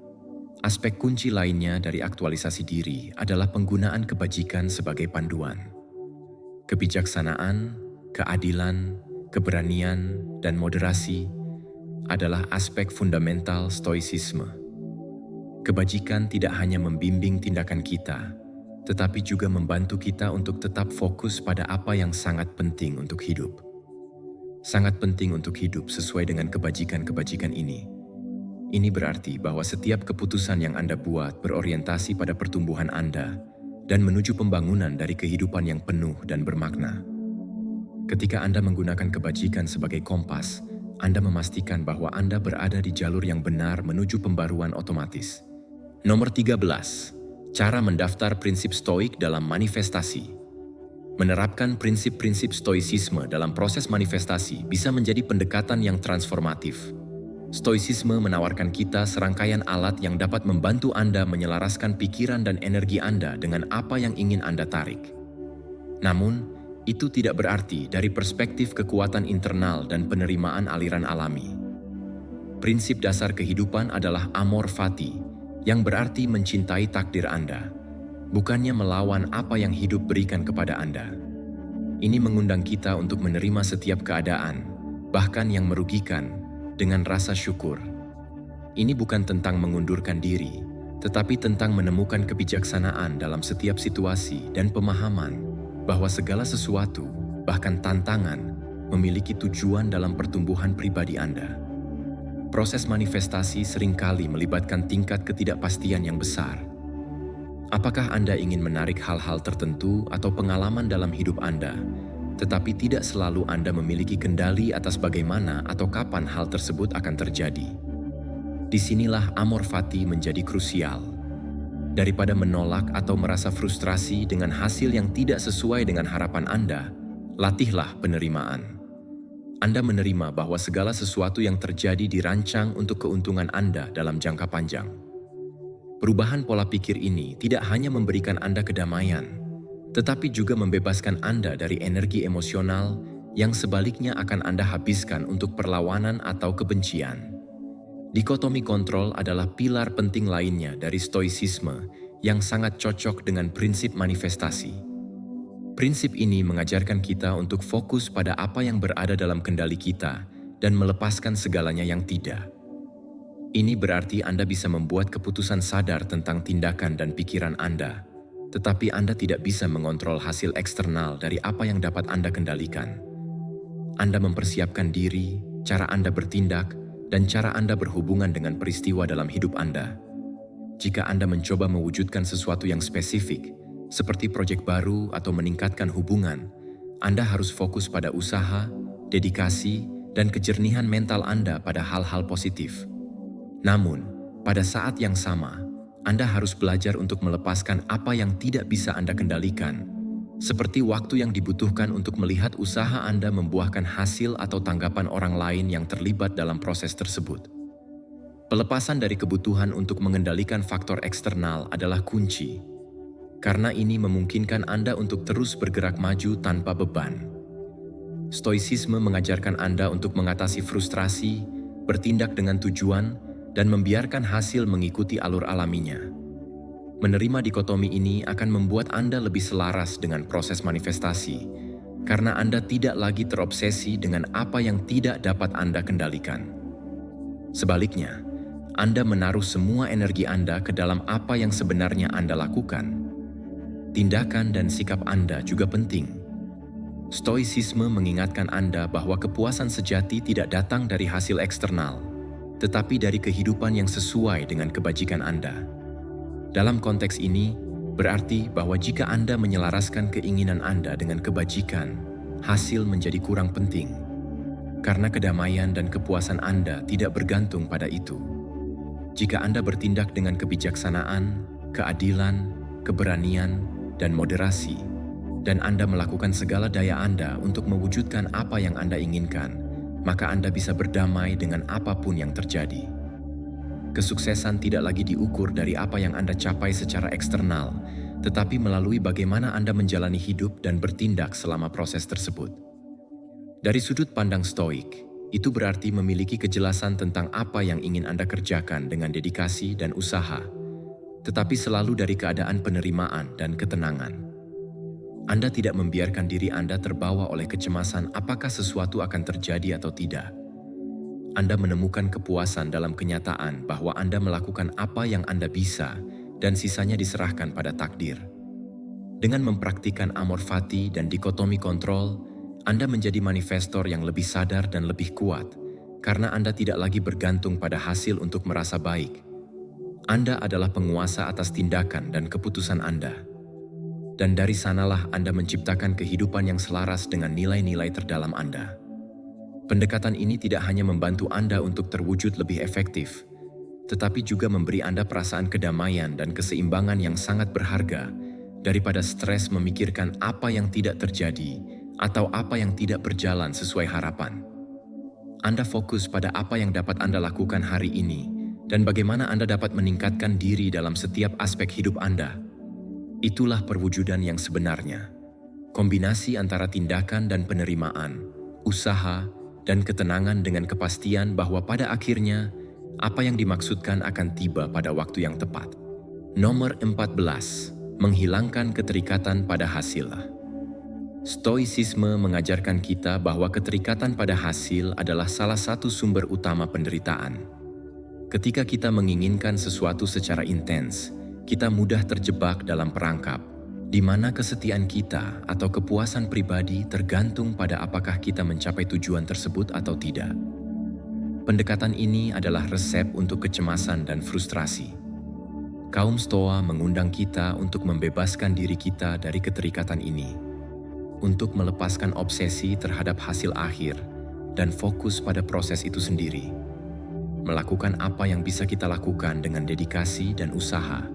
Aspek kunci lainnya dari aktualisasi diri adalah penggunaan kebajikan sebagai panduan. Kebijaksanaan, keadilan, keberanian, dan moderasi adalah aspek fundamental stoicisme. Kebajikan tidak hanya membimbing tindakan kita, tetapi juga membantu kita untuk tetap fokus pada apa yang sangat penting untuk hidup. Sangat penting untuk hidup sesuai dengan kebajikan-kebajikan ini. Ini berarti bahwa setiap keputusan yang Anda buat berorientasi pada pertumbuhan Anda dan menuju pembangunan dari kehidupan yang penuh dan bermakna. Ketika Anda menggunakan kebajikan sebagai kompas, Anda memastikan bahwa Anda berada di jalur yang benar menuju pembaruan otomatis. Nomor 13. Cara mendaftar prinsip stoik dalam manifestasi. Menerapkan prinsip-prinsip stoicisme dalam proses manifestasi bisa menjadi pendekatan yang transformatif. Stoicisme menawarkan kita serangkaian alat yang dapat membantu Anda menyelaraskan pikiran dan energi Anda dengan apa yang ingin Anda tarik. Namun, itu tidak berarti dari perspektif kekuatan internal dan penerimaan aliran alami. Prinsip dasar kehidupan adalah amor fati, yang berarti mencintai takdir Anda, bukannya melawan apa yang hidup berikan kepada Anda. Ini mengundang kita untuk menerima setiap keadaan, bahkan yang merugikan, dengan rasa syukur. Ini bukan tentang mengundurkan diri, tetapi tentang menemukan kebijaksanaan dalam setiap situasi dan pemahaman bahwa segala sesuatu, bahkan tantangan, memiliki tujuan dalam pertumbuhan pribadi Anda. Proses manifestasi seringkali melibatkan tingkat ketidakpastian yang besar. Apakah Anda ingin menarik hal-hal tertentu atau pengalaman dalam hidup Anda, tetapi tidak selalu Anda memiliki kendali atas bagaimana atau kapan hal tersebut akan terjadi? Disinilah amor fati menjadi krusial. Daripada menolak atau merasa frustrasi dengan hasil yang tidak sesuai dengan harapan Anda, latihlah penerimaan. Anda menerima bahwa segala sesuatu yang terjadi dirancang untuk keuntungan Anda dalam jangka panjang. Perubahan pola pikir ini tidak hanya memberikan Anda kedamaian, tetapi juga membebaskan Anda dari energi emosional yang sebaliknya akan Anda habiskan untuk perlawanan atau kebencian. Dikotomi kontrol adalah pilar penting lainnya dari stoicisme yang sangat cocok dengan prinsip manifestasi. Prinsip ini mengajarkan kita untuk fokus pada apa yang berada dalam kendali kita dan melepaskan segalanya yang tidak. Ini berarti Anda bisa membuat keputusan sadar tentang tindakan dan pikiran Anda, tetapi Anda tidak bisa mengontrol hasil eksternal dari apa yang dapat Anda kendalikan. Anda mempersiapkan diri, cara Anda bertindak, dan cara Anda berhubungan dengan peristiwa dalam hidup Anda. Jika Anda mencoba mewujudkan sesuatu yang spesifik, seperti proyek baru atau meningkatkan hubungan, Anda harus fokus pada usaha, dedikasi, dan kejernihan mental Anda pada hal-hal positif. Namun, pada saat yang sama, Anda harus belajar untuk melepaskan apa yang tidak bisa Anda kendalikan, seperti waktu yang dibutuhkan untuk melihat usaha Anda membuahkan hasil atau tanggapan orang lain yang terlibat dalam proses tersebut. Pelepasan dari kebutuhan untuk mengendalikan faktor eksternal adalah kunci, karena ini memungkinkan Anda untuk terus bergerak maju tanpa beban. Stoicisme mengajarkan Anda untuk mengatasi frustrasi, bertindak dengan tujuan, dan membiarkan hasil mengikuti alur alaminya. Menerima dikotomi ini akan membuat Anda lebih selaras dengan proses manifestasi, karena Anda tidak lagi terobsesi dengan apa yang tidak dapat Anda kendalikan. Sebaliknya, Anda menaruh semua energi Anda ke dalam apa yang sebenarnya Anda lakukan. Tindakan dan sikap Anda juga penting. Stoicisme mengingatkan Anda bahwa kepuasan sejati tidak datang dari hasil eksternal, tetapi dari kehidupan yang sesuai dengan kebajikan Anda. Dalam konteks ini, berarti bahwa jika Anda menyelaraskan keinginan Anda dengan kebajikan, hasil menjadi kurang penting, karena kedamaian dan kepuasan Anda tidak bergantung pada itu. Jika Anda bertindak dengan kebijaksanaan, keadilan, keberanian, dan moderasi, dan Anda melakukan segala daya Anda untuk mewujudkan apa yang Anda inginkan, maka Anda bisa berdamai dengan apapun yang terjadi. Kesuksesan tidak lagi diukur dari apa yang Anda capai secara eksternal, tetapi melalui bagaimana Anda menjalani hidup dan bertindak selama proses tersebut. Dari sudut pandang stoik, itu berarti memiliki kejelasan tentang apa yang ingin Anda kerjakan dengan dedikasi dan usaha, tetapi selalu dari keadaan penerimaan dan ketenangan. Anda tidak membiarkan diri Anda terbawa oleh kecemasan apakah sesuatu akan terjadi atau tidak. Anda menemukan kepuasan dalam kenyataan bahwa Anda melakukan apa yang Anda bisa dan sisanya diserahkan pada takdir. Dengan mempraktikkan amor fati dan dikotomi kontrol, Anda menjadi manifestor yang lebih sadar dan lebih kuat, karena Anda tidak lagi bergantung pada hasil untuk merasa baik. Anda adalah penguasa atas tindakan dan keputusan Anda. Dan dari sanalah Anda menciptakan kehidupan yang selaras dengan nilai-nilai terdalam Anda. Pendekatan ini tidak hanya membantu Anda untuk terwujud lebih efektif, tetapi juga memberi Anda perasaan kedamaian dan keseimbangan yang sangat berharga daripada stres memikirkan apa yang tidak terjadi atau apa yang tidak berjalan sesuai harapan. Anda fokus pada apa yang dapat Anda lakukan hari ini dan bagaimana Anda dapat meningkatkan diri dalam setiap aspek hidup Anda. Itulah perwujudan yang sebenarnya. Kombinasi antara tindakan dan penerimaan, usaha, dan ketenangan dengan kepastian bahwa pada akhirnya apa yang dimaksudkan akan tiba pada waktu yang tepat. Nomor 14. Menghilangkan keterikatan pada hasil. Stoicisme mengajarkan kita bahwa keterikatan pada hasil adalah salah satu sumber utama penderitaan. Ketika kita menginginkan sesuatu secara intens, kita mudah terjebak dalam perangkap di mana kesetiaan kita atau kepuasan pribadi tergantung pada apakah kita mencapai tujuan tersebut atau tidak. Pendekatan ini adalah resep untuk kecemasan dan frustrasi. Kaum Stoa mengundang kita untuk membebaskan diri kita dari keterikatan ini, untuk melepaskan obsesi terhadap hasil akhir dan fokus pada proses itu sendiri. Melakukan apa yang bisa kita lakukan dengan dedikasi dan usaha,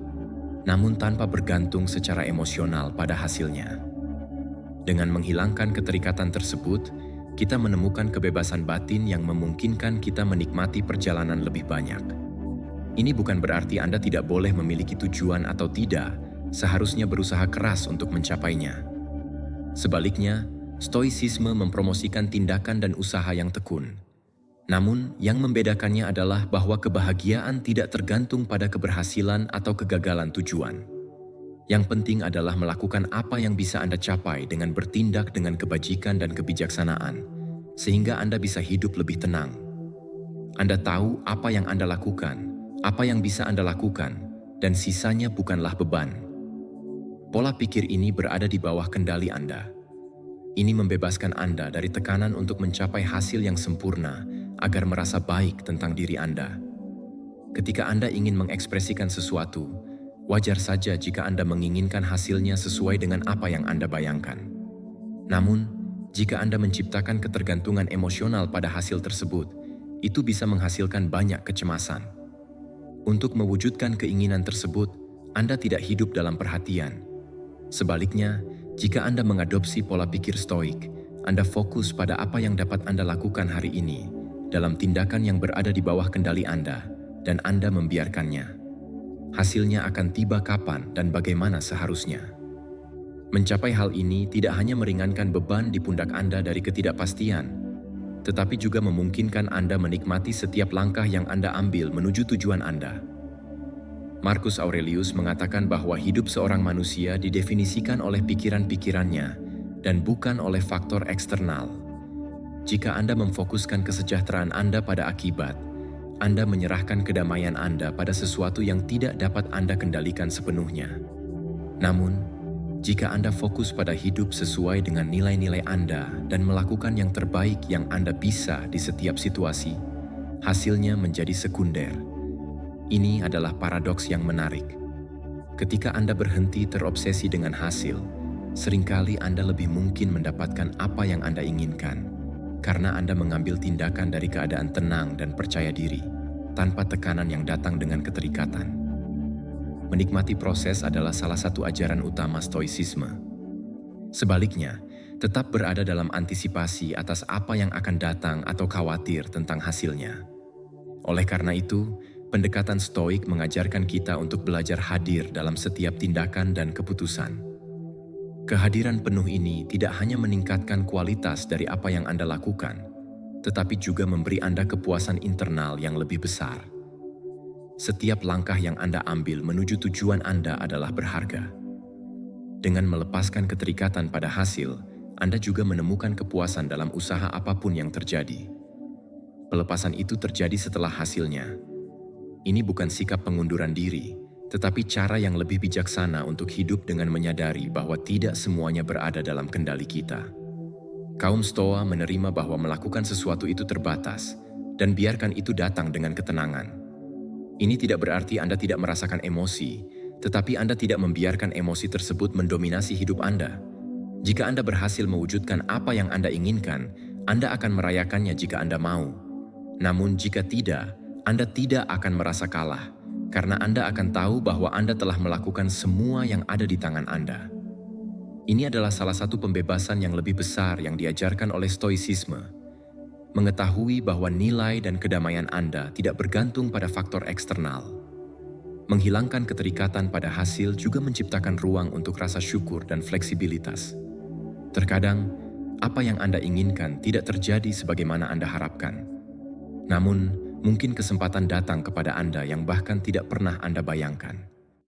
namun tanpa bergantung secara emosional pada hasilnya. Dengan menghilangkan keterikatan tersebut, kita menemukan kebebasan batin yang memungkinkan kita menikmati perjalanan lebih banyak. Ini bukan berarti Anda tidak boleh memiliki tujuan atau tidak, seharusnya berusaha keras untuk mencapainya. Sebaliknya, Stoicisme mempromosikan tindakan dan usaha yang tekun. Namun, yang membedakannya adalah bahwa kebahagiaan tidak tergantung pada keberhasilan atau kegagalan tujuan. Yang penting adalah melakukan apa yang bisa Anda capai dengan bertindak dengan kebajikan dan kebijaksanaan, sehingga Anda bisa hidup lebih tenang. Anda tahu apa yang Anda lakukan, apa yang bisa Anda lakukan, dan sisanya bukanlah beban. Pola pikir ini berada di bawah kendali Anda. Ini membebaskan Anda dari tekanan untuk mencapai hasil yang sempurna, agar merasa baik tentang diri Anda. Ketika Anda ingin mengekspresikan sesuatu, wajar saja jika Anda menginginkan hasilnya sesuai dengan apa yang Anda bayangkan. Namun, jika Anda menciptakan ketergantungan emosional pada hasil tersebut, itu bisa menghasilkan banyak kecemasan. Untuk mewujudkan keinginan tersebut, Anda tidak hidup dalam perhatian. Sebaliknya, jika Anda mengadopsi pola pikir stoik, Anda fokus pada apa yang dapat Anda lakukan hari ini, dalam tindakan yang berada di bawah kendali Anda, dan Anda membiarkannya. Hasilnya akan tiba kapan dan bagaimana seharusnya. Mencapai hal ini tidak hanya meringankan beban di pundak Anda dari ketidakpastian, tetapi juga memungkinkan Anda menikmati setiap langkah yang Anda ambil menuju tujuan Anda. Marcus Aurelius mengatakan bahwa hidup seorang manusia didefinisikan oleh pikiran-pikirannya dan bukan oleh faktor eksternal. Jika Anda memfokuskan kesejahteraan Anda pada akibat, Anda menyerahkan kedamaian Anda pada sesuatu yang tidak dapat Anda kendalikan sepenuhnya. Namun, jika Anda fokus pada hidup sesuai dengan nilai-nilai Anda dan melakukan yang terbaik yang Anda bisa di setiap situasi, hasilnya menjadi sekunder. Ini adalah paradoks yang menarik. Ketika Anda berhenti terobsesi dengan hasil, seringkali Anda lebih mungkin mendapatkan apa yang Anda inginkan, karena Anda mengambil tindakan dari keadaan tenang dan percaya diri, tanpa tekanan yang datang dengan keterikatan. Menikmati proses adalah salah satu ajaran utama Stoicisme. Sebaliknya, tetap berada dalam antisipasi atas apa yang akan datang atau khawatir tentang hasilnya. Oleh karena itu, pendekatan Stoik mengajarkan kita untuk belajar hadir dalam setiap tindakan dan keputusan. Kehadiran penuh ini tidak hanya meningkatkan kualitas dari apa yang Anda lakukan, tetapi juga memberi Anda kepuasan internal yang lebih besar. Setiap langkah yang Anda ambil menuju tujuan Anda adalah berharga. Dengan melepaskan keterikatan pada hasil, Anda juga menemukan kepuasan dalam usaha apapun yang terjadi. Pelepasan itu terjadi setelah hasilnya. Ini bukan sikap pengunduran diri, tetapi cara yang lebih bijaksana untuk hidup dengan menyadari bahwa tidak semuanya berada dalam kendali kita. Kaum Stoa menerima bahwa melakukan sesuatu itu terbatas, dan biarkan itu datang dengan ketenangan. Ini tidak berarti Anda tidak merasakan emosi, tetapi Anda tidak membiarkan emosi tersebut mendominasi hidup Anda. Jika Anda berhasil mewujudkan apa yang Anda inginkan, Anda akan merayakannya jika Anda mau. Namun jika tidak, Anda tidak akan merasa kalah, karena Anda akan tahu bahwa Anda telah melakukan semua yang ada di tangan Anda. Ini adalah salah satu pembebasan yang lebih besar yang diajarkan oleh Stoicisme. Mengetahui bahwa nilai dan kedamaian Anda tidak bergantung pada faktor eksternal. Menghilangkan keterikatan pada hasil juga menciptakan ruang untuk rasa syukur dan fleksibilitas. Terkadang, apa yang Anda inginkan tidak terjadi sebagaimana Anda harapkan. Namun, mungkin kesempatan datang kepada Anda yang bahkan tidak pernah Anda bayangkan.